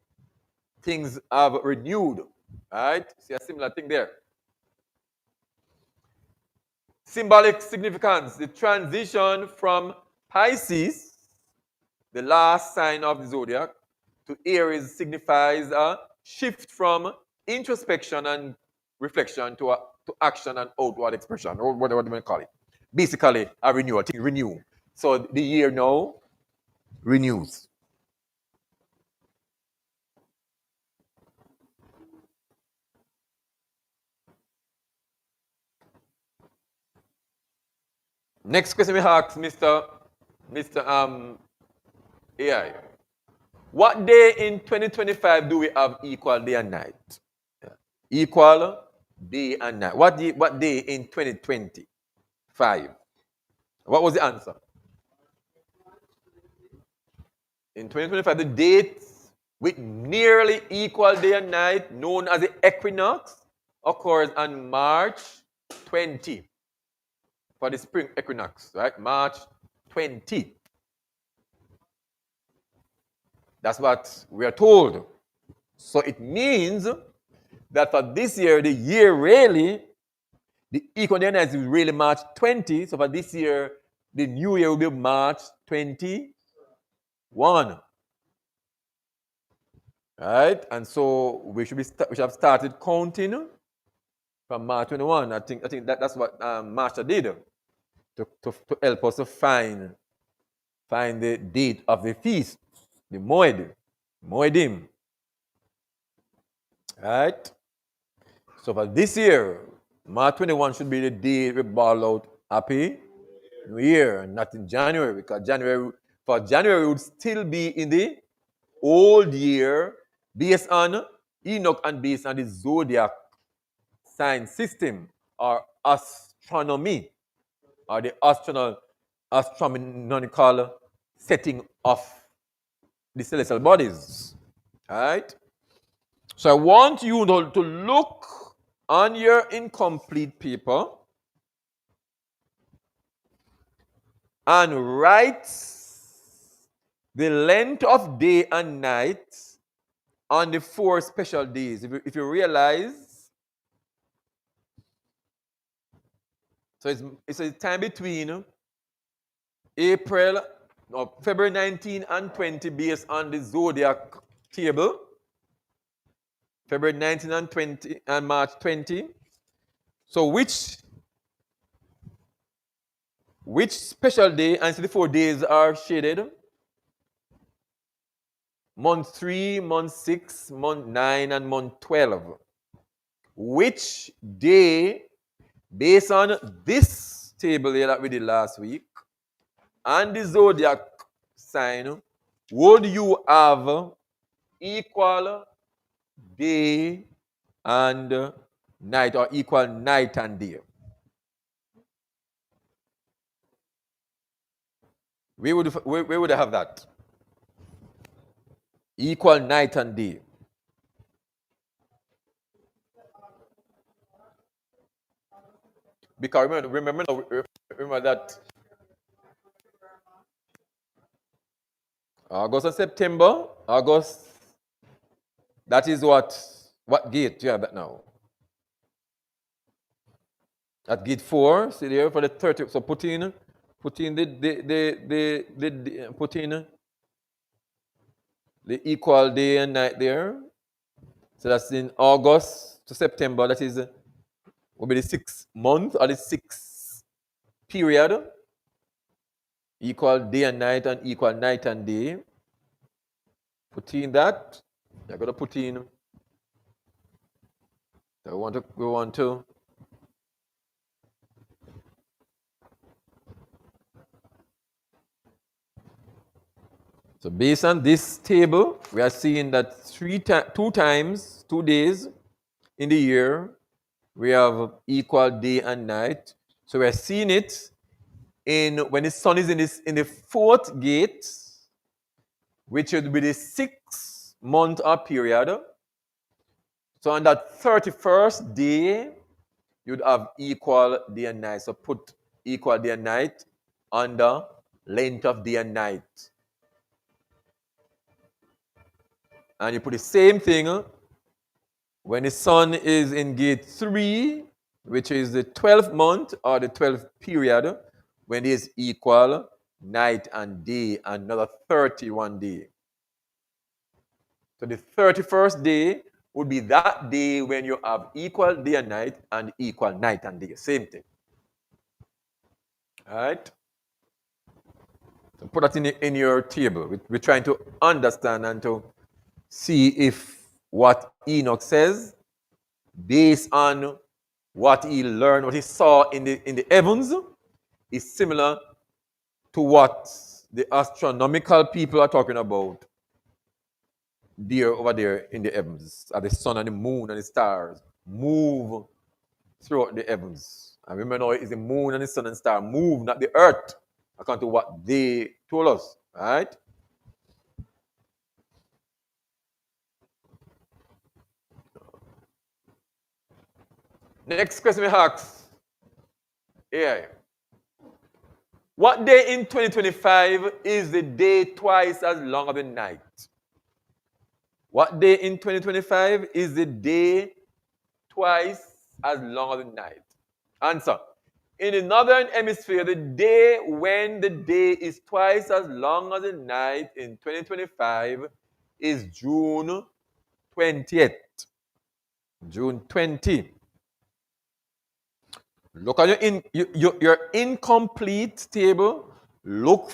Things have renewed. Right? See a similar thing there. Symbolic significance, the transition from Pisces, the last sign of the zodiac, to Aries signifies a shift from introspection and reflection to action and outward expression, or whatever you may call it. Basically, a renewal, renew. So the year now renews. Next question we ask Mr. AI. What day in 2025 do we have equal day and night? Yeah. Equal day and night. What day in 2025? What was the answer? In 2025, the date with nearly equal day and night, known as the equinox, occurs on March 20 for the spring equinox, right? March 20. That's what we are told. So it means that for this year, the year really, the equal day and night is really March 20. So for this year, the new year will be March 21. Right? And so we should have started counting from March 21. I think that's what Master did to help us to find the date of the feast, the Moedim. Right? So for this year, March 21 should be the day we ball out Happy New Year, not in January, because January would still be in the old year based on Enoch and based on the zodiac sign system or astronomy or the astronomical setting of the celestial bodies. All right? So I want you to look on your incomplete paper and write the length of day and night on the 4 special days. If you realize, so it's a time between February 19 and 20 based on the zodiac table. February 19 and 20 and March 20. So which special day, and so the 4 days are shaded? Month 3, month 6, month 9, and month 12. Which day, based on this table here that we did last week, and the zodiac sign, would you have equal day and night, or equal night and day? We would have that. Equal night and day. Because remember that August and September, August, that is what gate you have that now? At gate 4, see there for the 30. So put in the equal day and night there. So that's in August to September. That is will be the 6th month or the 6th period. Equal day and night and equal night and day. Put in that. You're gonna put in. We want to. So based on this table, we are seeing that 2 days in the year, we have equal day and night. So we are seeing it when the sun is in the 4th gate, which would be the 6th month or period. So on that 31st day, you'd have equal day and night. So put equal day and night on the length of day and night. And you put the same thing when the sun is in gate 3, which is the 12th month or the 12th period, when it is equal night and day, another 31 day. So the 31st day would be that day when you have equal day and night and equal night and day. Same thing. All right? So put that in your table. We're trying to understand and to see if what Enoch says, based on what he learned, what he saw in the heavens, is similar to what the astronomical people are talking about over there in the heavens, as the sun and the moon and the stars move throughout the heavens. And remember now, it's the moon and the sun and star move, not the earth, according to what they told us, right? Next question we ask. Yeah. What day in 2025 is the day twice as long as the night? What day in 2025 is the day twice as long as the night? Answer. In the northern hemisphere, the day when the day is twice as long as the night in 2025 is June 20th. June 20. Look at your incomplete table. Look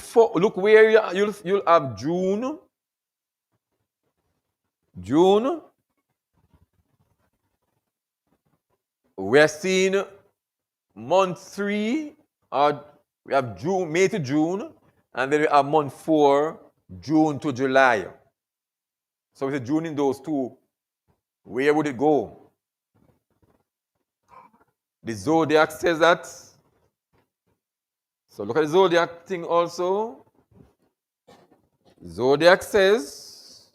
where you'll have June. June. We're seeing month 3, we have June, May to June, and then we have month 4, June to July. So with June in those two, where would it go? The zodiac says that. So look at the zodiac thing also. Zodiac says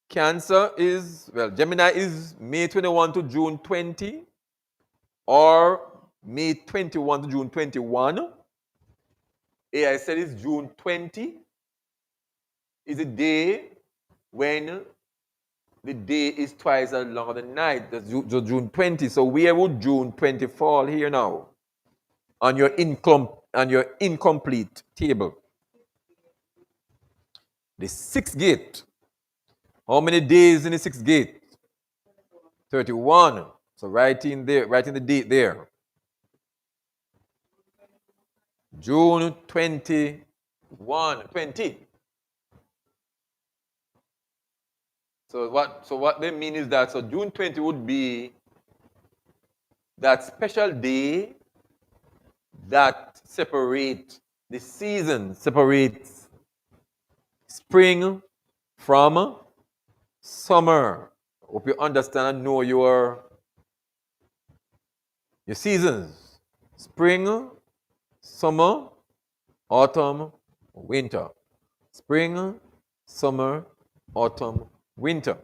Cancer is, well, Gemini is May 21 to June 20, or May 21 to June 21. AI said it's June 20 is a day when the day is twice as long as the night. That's June 20. So where would June 20 fall here now on your incomplete table? The sixth gate. How many days in the sixth gate? 31. So write in the date there. June 20. So what they mean is that June 20 would be that special day that separates the season, separates spring from summer. Hope you understand and know your seasons. Spring, summer, autumn, winter. Spring, summer, autumn, winter.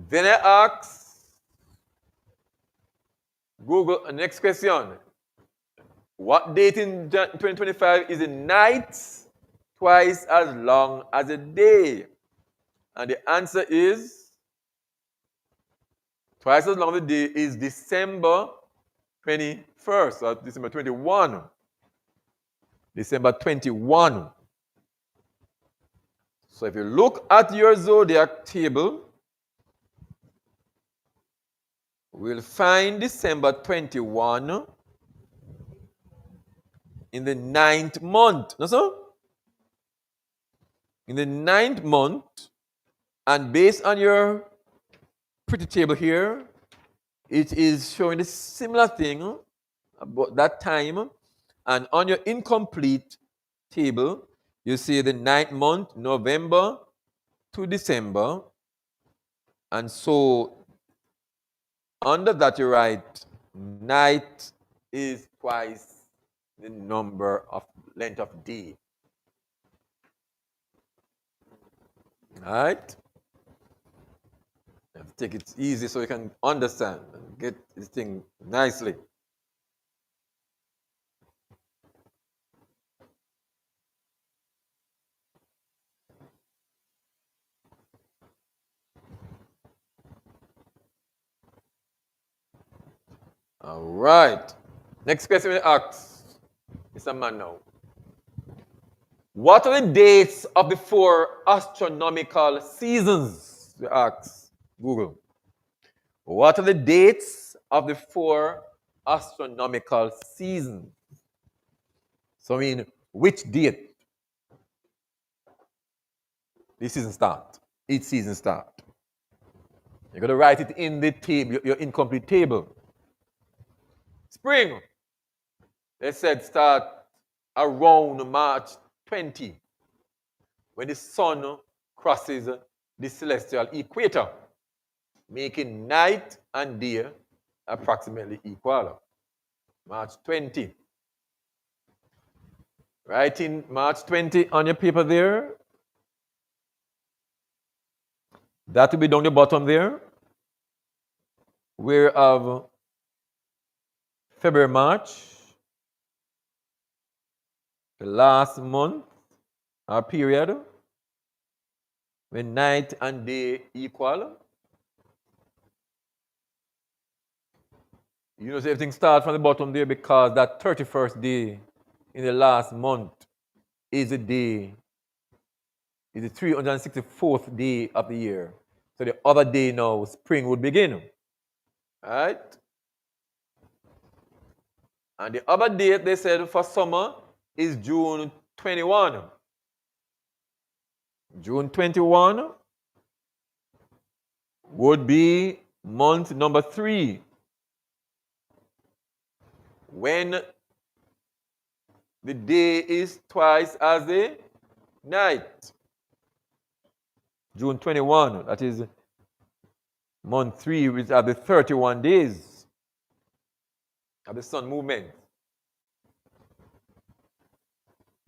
Then I ask Google, next question. What date in 2025 is a night twice as long as a day? And the answer is twice as long as a day is December 21st, or December 21. December 21. So if you look at your zodiac table, we'll find December 21 in the 9th month. No, sir? In the 9th month, and based on your pretty table here, it is showing a similar thing about that time. And on your incomplete table, you see the 9th month, November to December. And so under that you write, night is twice the number of length of day. All right? You have to take it easy so you can understand and get this thing nicely. All right. Next question we ask. It's a man now. What are the dates of the 4 astronomical seasons? We ask Google. What are the dates of the 4 astronomical seasons? So I mean, which date this season start? Each season start. You're going to write it in the table, your incomplete table. Spring, they said, start around March 20, when the sun crosses the celestial equator, making night and day approximately equal. March 20. Write in March 20 on your paper there. That will be down the bottom there. We have February, March, the last month, our period. when night and day equal. You know, so everything starts from the bottom there because that 31st day in the last month is the 364th day of the year. So the other day now, spring would begin. Right? And the other date they said for summer is June 21. June 21 would be month number 3. When the day is twice as the night. June 21, that is month 3, which are the 31 days of the sun movement.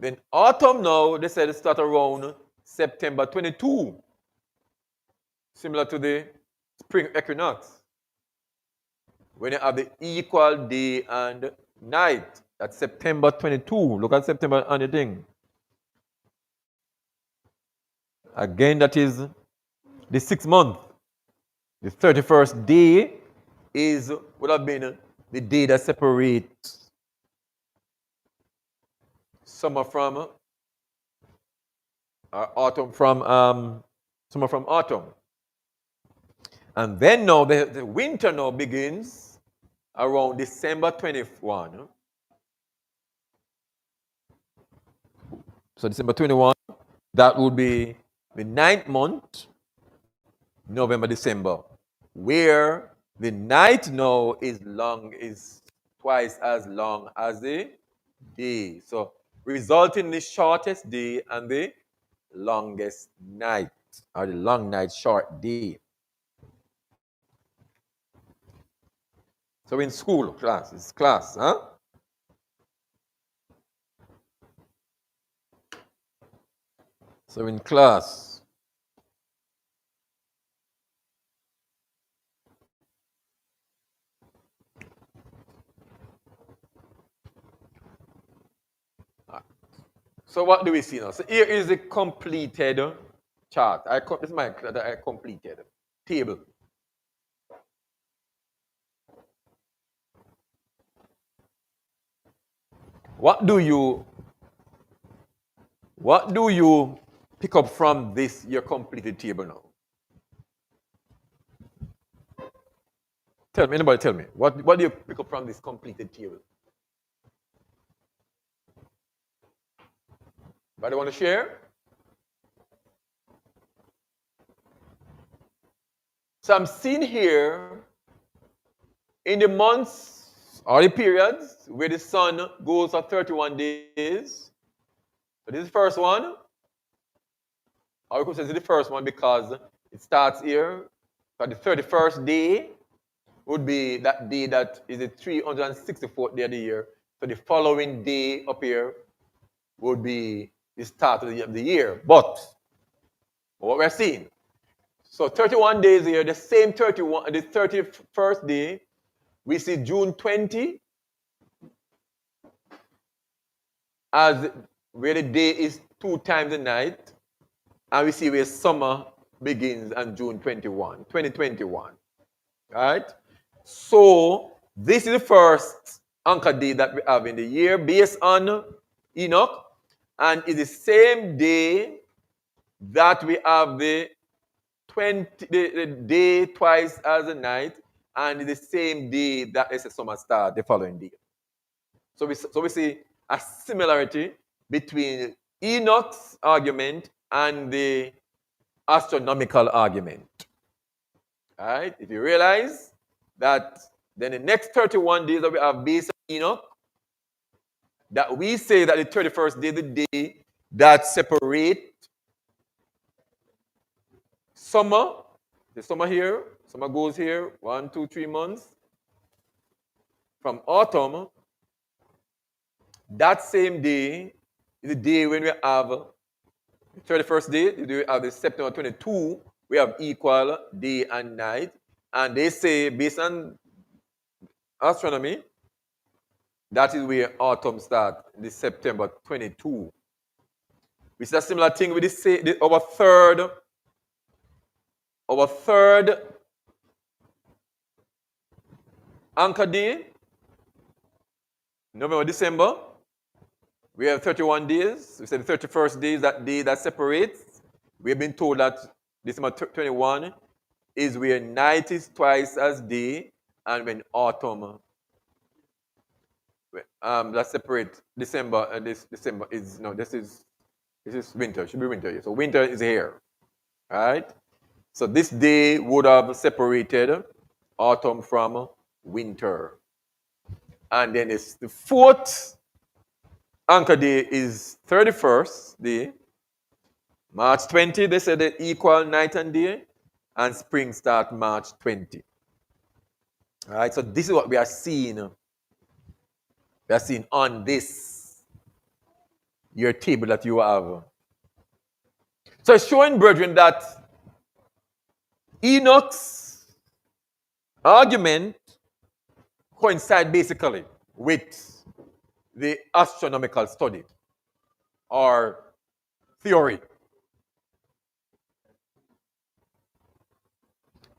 Then autumn now, they said it start around September 22, similar to the spring equinox, when you have the equal day and night. That's September 22. Look at September on the thing. Again, that is the 6th month. The 31st day would have been the day that separates summer from autumn from summer from autumn. And then now the winter now begins around December 21. So December 21, that would be the 9th month, November, December, where the night now is twice as long as the day. So resulting in the shortest day and the longest night, or the long night, short day. So in school, it's class, huh? So in class, so what do we see now? So here is the completed chart. This is my completed table. What do you pick up from this, your completed table now? Tell me, anybody tell me. What do you pick up from this completed table? Anybody want to share? So I'm seeing here in the months or the periods where the sun goes for 31 days. So this is the first one. I would consider the first one because it starts here. So the 31st day would be that day that is the 364th day of the year. So the following day up here would be the start of the year. But what we're seeing, so 31 days here, the same 31, the 31st day, we see June 20 as where the day is 2 times the night, and we see where summer begins on June 21, 2021. All right? So this is the first anchor day that we have in the year based on Enoch, and it's the same day that we have the day twice as a night, and it's the same day that the summer starts the following day. So we see a similarity between Enoch's argument and the astronomical argument. All right? If you realize that then the next 31 days that we have based on Enoch, that we say that the 31st day is the day that separate summer, the summer here, summer goes here, 1, 2, 3 months, from autumn. That same day is the day when we have the 31st day, the day we have the September 22, we have equal day and night. And they say, based on astronomy, that is where autumn starts, the September 22. We see a similar thing with our third our third anchor day, November, December. We have 31 days. We said the 31st day is that day that separates. We have been told that December 21 is where night is twice as day, and when autumn that separate December and this December is no, this is winter. Should be winter. So winter is here, right? So this day would have separated autumn from winter, and then it's the fourth anchor day is 31st day. March 20, they said they equal night and day, and spring start March 20. All right, so this is what we are seeing. We are seeing on this, your table that you have. So it's showing, brethren, that Enoch's argument coincides basically with the astronomical study or theory.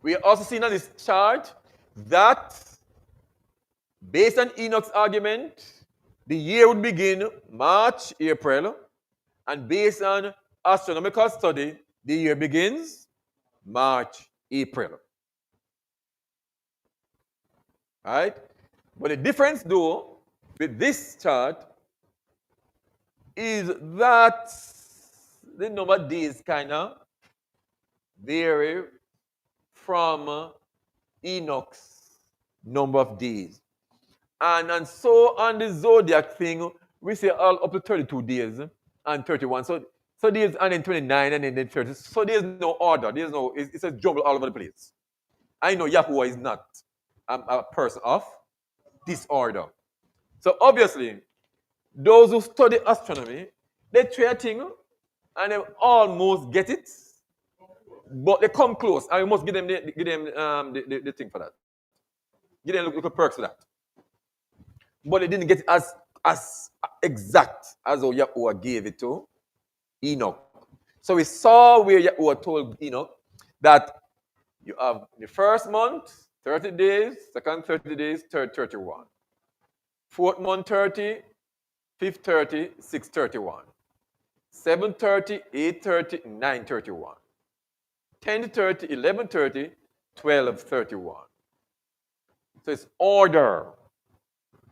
We are also seeing on this chart that based on Enoch's argument, the year would begin March, April, and based on astronomical study, the year begins March, April. All right? But the difference, though, with this chart is that the number of days kind of vary from Enoch's number of days. And so on the zodiac thing, we say all up to 32 days and 31. So there's and then 29 and then 30. So there's no order. There's no, it's a jumble all over the place. I know Yahuah is not a person of disorder. So obviously, those who study astronomy, they try a thing and they almost get it, but they come close, and we must give them the thing for that. Give them little perks for that. But they didn't get it as exact as how Yahuah gave it to Enoch. So we saw where Yahuah told Enoch that you have the first month, 30 days, second 30 days, third 31. Fourth month 30, fifth 30, sixth 31. 7:30, 8:30, 9:31. 10:30, 11:30, 12:31. So it's order.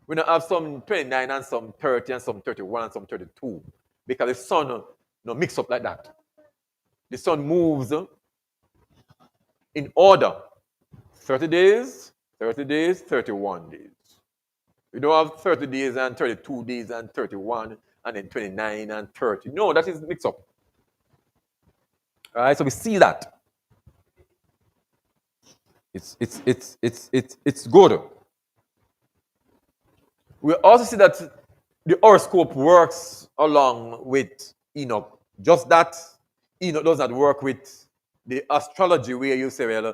We don't have some 29 and some 30 and some 31 and some 32 because the sun no mix up like that. The sun moves in order. 30 days, 30 days, 31 days. We don't have 30 days and 32 days and 31 and then 29 and 30. No, that is mixed up. All right, so we see that. It's good. We also see that the horoscope works along with Enoch. Just that Enoch does not work with the astrology where you say, well,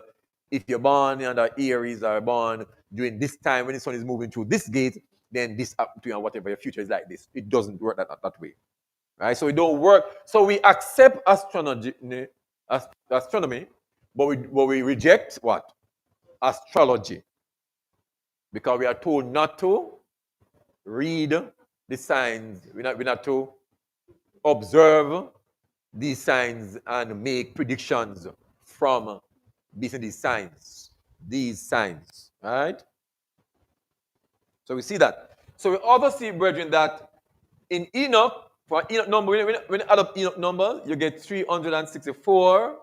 if you're born under Aries or born during this time when the sun is moving through this gate, then this happened to you and whatever your future is like this. It doesn't work that way. Right? So it don't work. So we accept astronomy, but we reject what? Astrology. Because we are told not to read the signs. We're not to observe these signs and make predictions from these signs. These signs. Right? So we see that. So we also see, brethren, that in Enoch, for Enoch number, when you add up Enoch number, you get 364.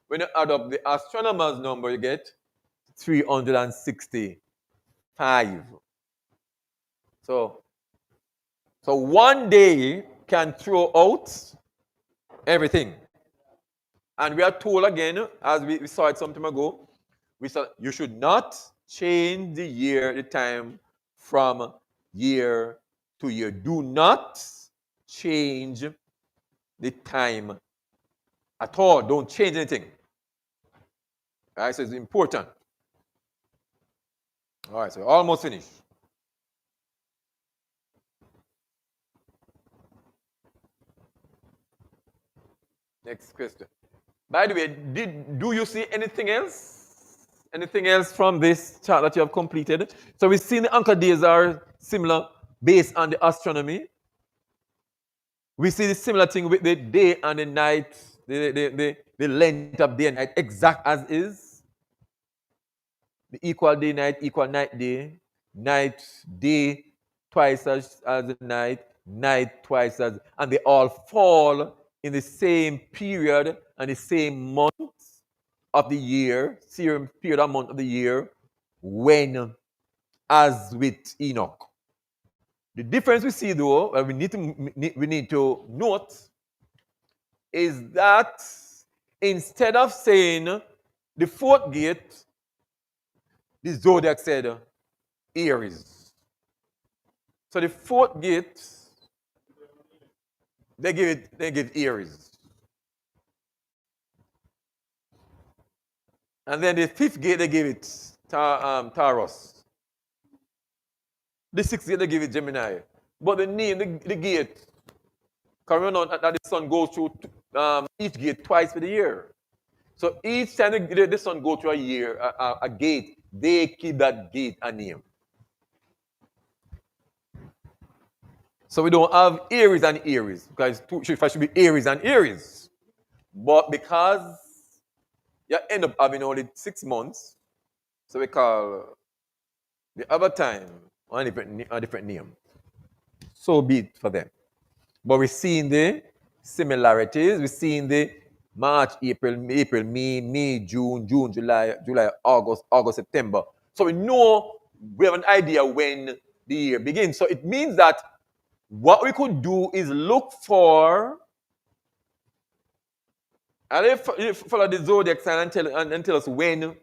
When you add up the astronomer's number, you get 365. So one day can throw out everything. And we are told again, as we saw it some time ago, we said you should not change the year, the time from year to year. Do not change the time at all. Don't change anything. All right, so it's important. All right, so we're almost finished. Next question. By the way, do you see anything else? Anything else from this chart that you have completed? So we've seen the anchor days are similar based on the astronomy. We see the similar thing with the day and the night, the length of day and night, exact as is. The equal day, night, equal night, day twice as the night twice as, and they all fall in the same period and the same month of the year, same period or month of the year, when, as with Enoch. The difference we see though, we need to note, is that instead of saying the fourth gate, the zodiac said Aries. So the fourth gate, they give Aries. And then the fifth gate, they give it Taurus. The sixth gate, they give it Gemini. But the name, the gate, because remember that the sun goes through each gate twice for the year. So each time the sun goes through a gate, they keep that gate a name. So we don't have Aries and Aries, because it should be Aries and Aries. But because you end up having only 6 months, so we call the other time a different name. So be it for them. But we're seeing the similarities. We're seeing the March, April, May, June, July, August, September. So we have an idea when the year begins. So it means that what we could do is look for, and if follow the zodiac sign and tell us when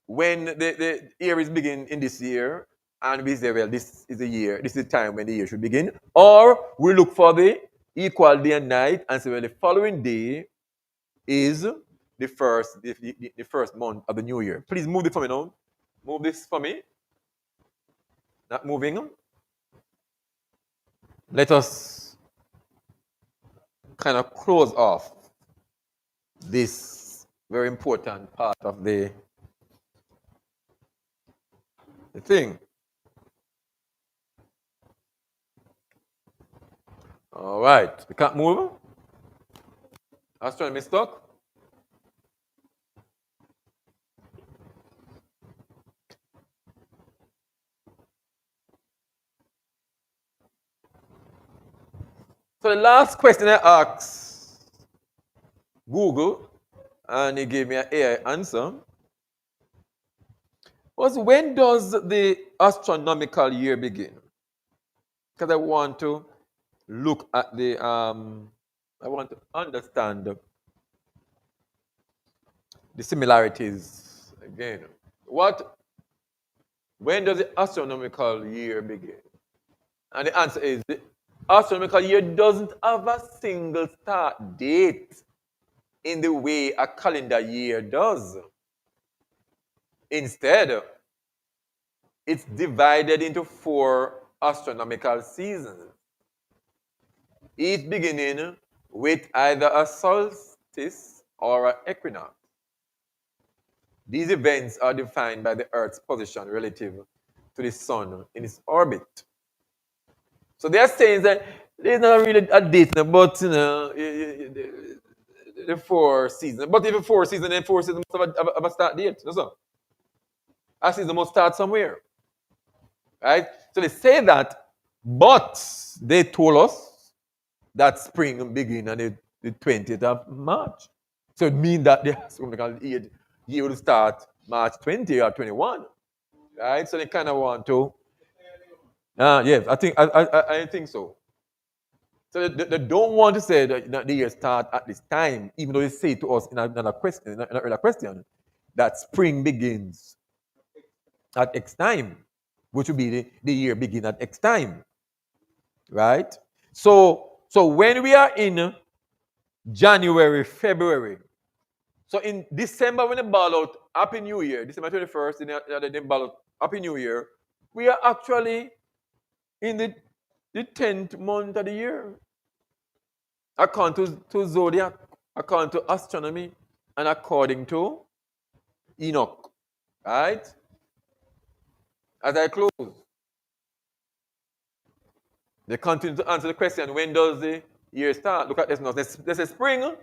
the Aries begin in this year, and we say, well, this is the time when the year should begin. Or we look for the equal day and night and say, well, the following day is the first month of the new year. Please move it for me now. Move this for me. Not moving. Let us kind of close off this very important part of the thing. All right. We can't move. Astronomy stuck. So the last question I asked Google, and he gave me an AI answer, was when does the astronomical year begin? Because I want to look at I want to understand the similarities again. When does the astronomical year begin? And the answer is the astronomical year doesn't have a single start date in the way a calendar year does. Instead, it's divided into 4 astronomical seasons, each beginning with either a solstice or an equinox. These events are defined by the Earth's position relative to the Sun in its orbit. So they are saying that there's not really a date, but the 4 seasons. But if the 4 seasons, then 4 seasons must have a start date. So a season must start somewhere. Right? So they say that, but they told us that spring begin on the 20th of March. So it means that the astronomical year will start March 20 or 21. Right? So they kind of want to. Yes, I think so. So they don't want to say that the year start at this time, even though they say to us in another question, in an earlier question, that spring begins at X time, which would be the year begin at X time. Right? So when we are in January, February, so in December when they ball out Happy New Year, December 21st, they ball out Happy New Year, we are actually in the 10th month of the year, according to zodiac. according to astronomy and according to Enoch. Right? As I close, they continue to answer the question, when does the year start? Look at this now. There's a spring.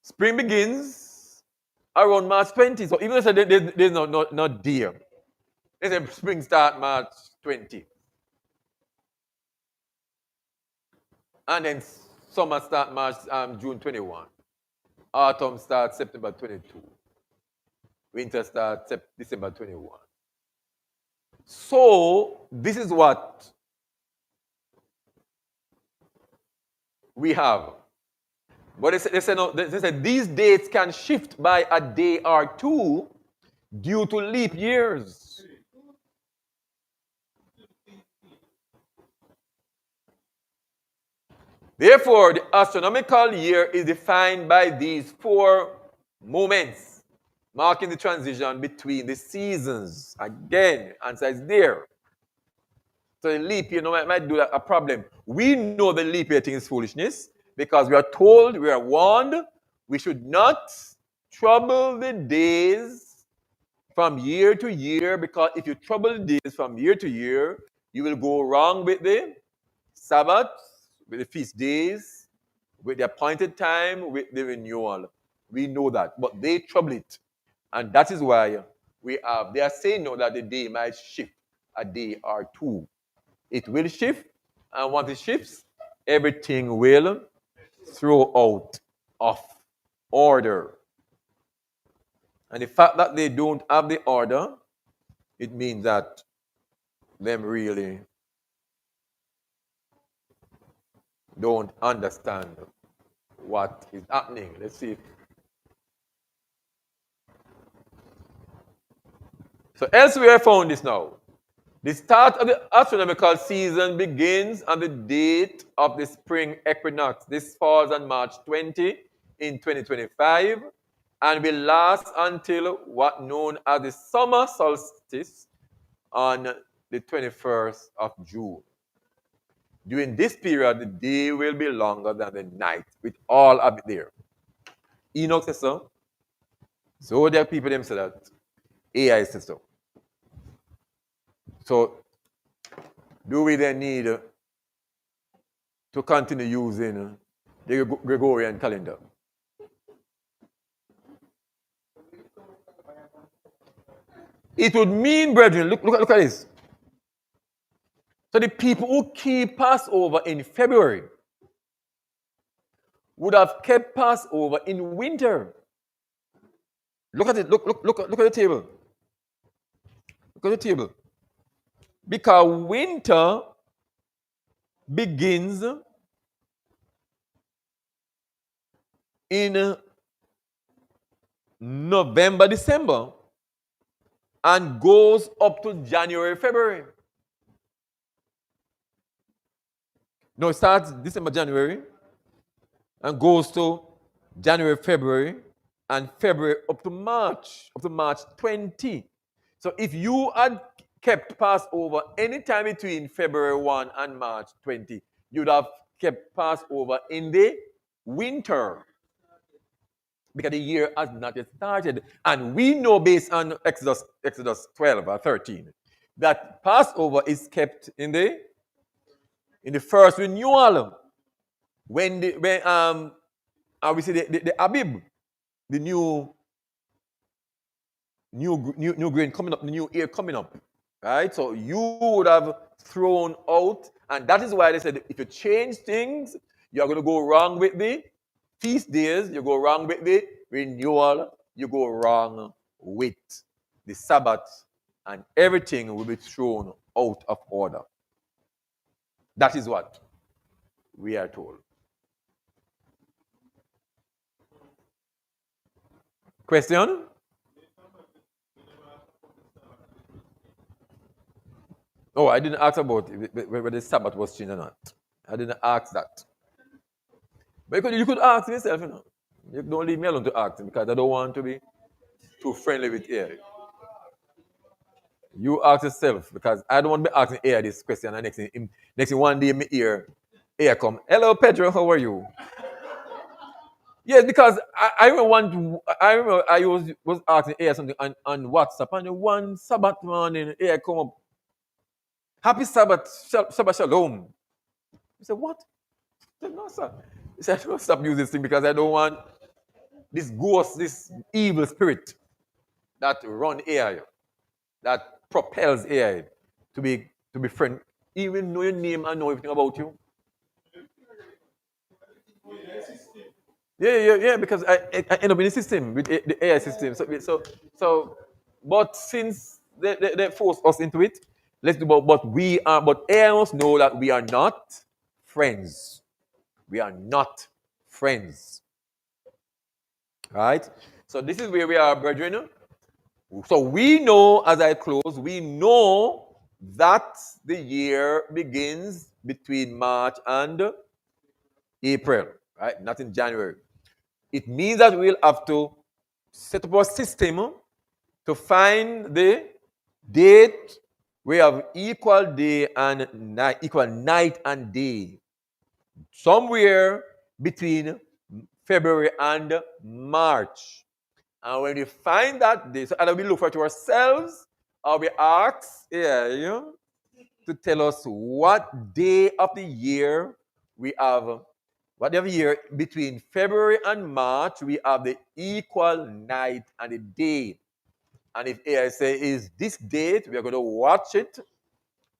Spring begins around March 20. So even though there's not deer, there's a spring start March 20. And then summer start June 21. Autumn starts September 22. Winter starts December 21. So this is what we have. But they say these dates can shift by a day or two due to leap years. Therefore, the astronomical year is defined by these 4 moments, marking the transition between the seasons. Again, answer is there. So the leap year might do a problem. We know the leap year thing is foolishness because we are told, we are warned, we should not trouble the days from year to year, because if you trouble the days from year to year, you will go wrong with the Sabbath, with the feast days, with the appointed time, with the renewal. We know that, but they trouble it. And that is why they are saying now that the day might shift a day or two. It will shift, and once it shifts, everything will throw out of order. And the fact that they don't have the order, it means that them really don't understand what is happening. Let's see. So elsewhere I found this now. The start of the astronomical season begins on the date of the spring equinox. This falls on March 20 in 2025 and will last until what known as the summer solstice on the 21st of June. During this period, the day will be longer than the night, with all of it there. Enoch says so. Zodiac people them say that. AI says so. So, do we then need to continue using the Gregorian calendar? It would mean, brethren, look at this. So the people who keep Passover in February would have kept Passover in winter. Look at it. Look at the table. Look at the table. Because winter begins in November, December, and goes up to January, February. No, it starts December, January, and goes to January, February, and February up to March 20. So if you had kept Passover anytime between February 1 and March 20, you'd have kept Passover in the winter, because the year has not yet started. And we know, based on Exodus 12 or 13, that Passover is kept in the first renewal, when we see the Abib, the new grain coming up, the new year coming up, right? So you would have thrown out, and that is why they said if you change things, you are going to go wrong with the feast days, you go wrong with the renewal, you go wrong with the Sabbath, and everything will be thrown out of order. That is what we are told. Question? Oh, I didn't ask about whether the Sabbath was changed or not. I didn't ask that. But you could ask yourself, you know. You don't leave me alone to ask, because I don't want to be too friendly with AI. You ask yourself, because I don't want to be asking AI this question, and next thing one day me hear AI come, "Hello Pedro, how are you?" Yes, because I remember I was asking AI something on WhatsApp, and the one Sabbath morning, AI come up, happy Sabbath, Shabbat Shalom. I said, what? I said, no, sir. He said, don't stop using this thing because I don't want this ghost, this evil spirit that run AI, that propels AI to be friend. Even know your name and know everything about you. Yeah, because I end up in the system with the AI system. But since they force us into it, let's do. But AI must know that we are not friends. We are not friends, right? So this is where we are, brethren. So we know, as I close, we know that the year begins between March and April, right? Not in January. It means that we'll have to set up a system to find the date we have equal day and night, equal night and day, somewhere between February and March. And when we find that day, so either we look for it ourselves or we ask to tell us what day of the year we have. Whatever year between February and March, we have the equal night and the day. And if AI say is this date, we are going to watch it.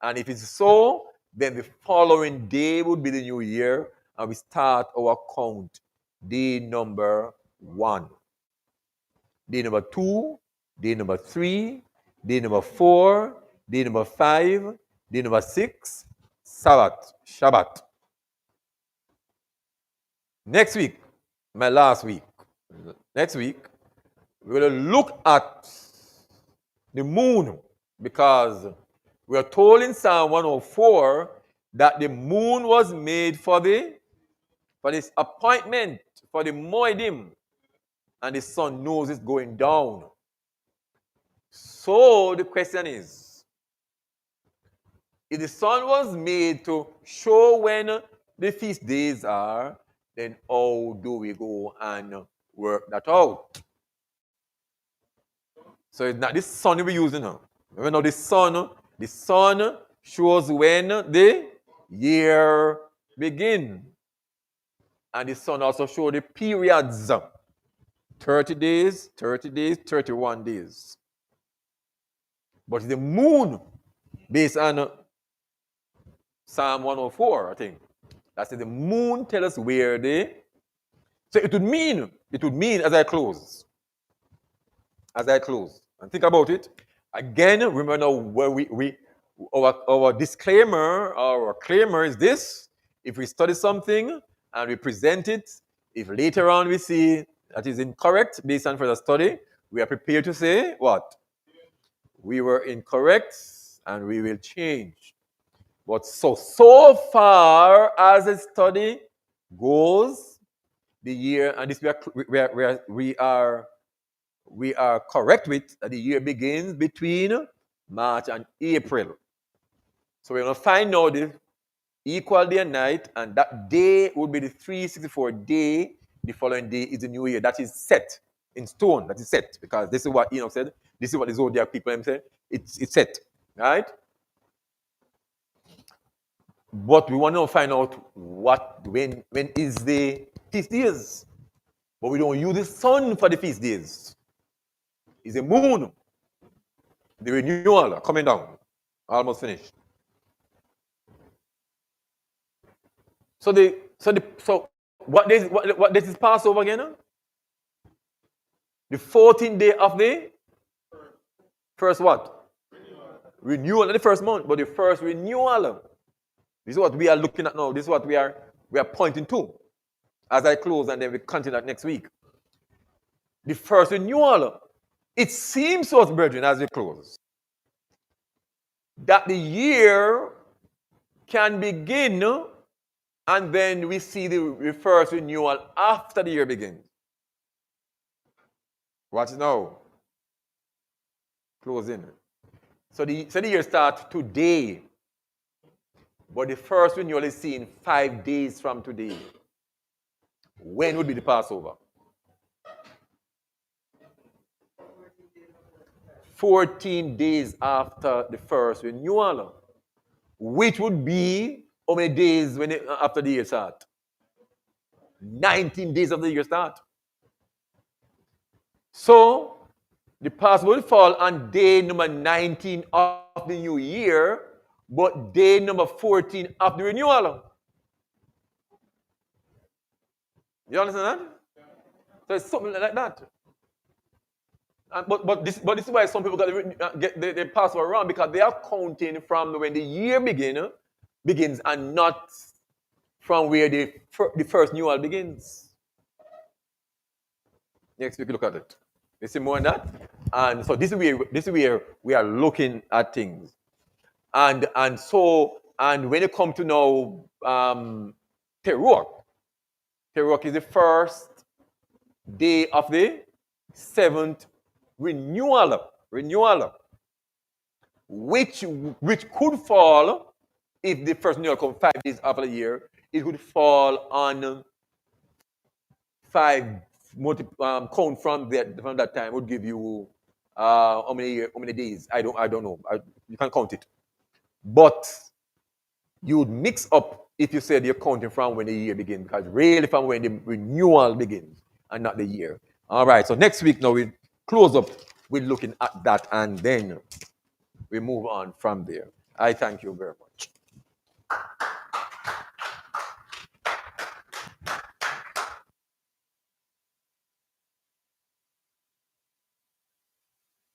And if it's so, then the following day would be the new year, and we start our count. Day number 1, day number 2, day number 3, day number 4, day number 5, day number 6, Sabbath, Shabbat. Next week, my last week, next week, we're going to look at the moon, because we are told in Psalm 104 that the moon was made for this appointment, for the Moedim, and the sun knows it's going down. So the question is, if the sun was made to show when the feast days are, then how do we go and work that out? So it's not this sun we're using now. Remember now the sun shows when the year begins. And the sun also shows the periods. 30 days, 30 days, 31 days. But the moon, based on Psalm 104, I think. That's the moon tells us where they. So it would mean as I close, and think about it, again, remember now where our disclaimer, our claimer is this: if we study something and we present it, if later on we see that is incorrect based on further study, we are prepared to say what? We were incorrect and we will change. But so far as the study goes, the year, and this we are correct with, that the year begins between March and April. So we're going to find out the equal day and night, and that day would be the 364 day. The following day is the new year. That is set in stone. That is set, because this is what Enoch said. This is what the zodiac people said. It's set, right? But we want to find out when is the feast days. But we don't use the sun for the feast days. It's the moon. The renewal coming down. Almost finished. So what this is Passover again? The 14th day of the first what? Renewal. Not the first month, but the first renewal. This is what we are looking at now. This is what we are pointing to as I close, and then we continue that next week. The first renewal. It seems to us, brethren, as we close, that the year can begin, and then we see the first renewal after the year begins. Watch now. Closing. So the year starts today, but the first renewal is seen 5 days from today. When would be the Passover? 14 days after the first renewal, which would be how many days after the year start? 19 days after the year start. So the Passover will fall on day number 19 of the new year, but day number 14 of the renewal. You understand that? So it's something like that. But this is why some people get the Passover wrong, because they are counting from when the year begins and not from where the first renewal begins. Next week, look at it. You see more on that? And so this is where we are looking at things. And when it comes to now Teruach is the first day of the seventh renewal, which could fall, if the first renewal comes 5 days after the year, it would fall on 5 count from that time would give you how many days? I don't know. You can count it, but you would mix up if you said you're counting from when the year begins, because really from when the renewal begins and not the year. All right. So next week now we close up with looking at that, and then we move on from there. I thank you very much.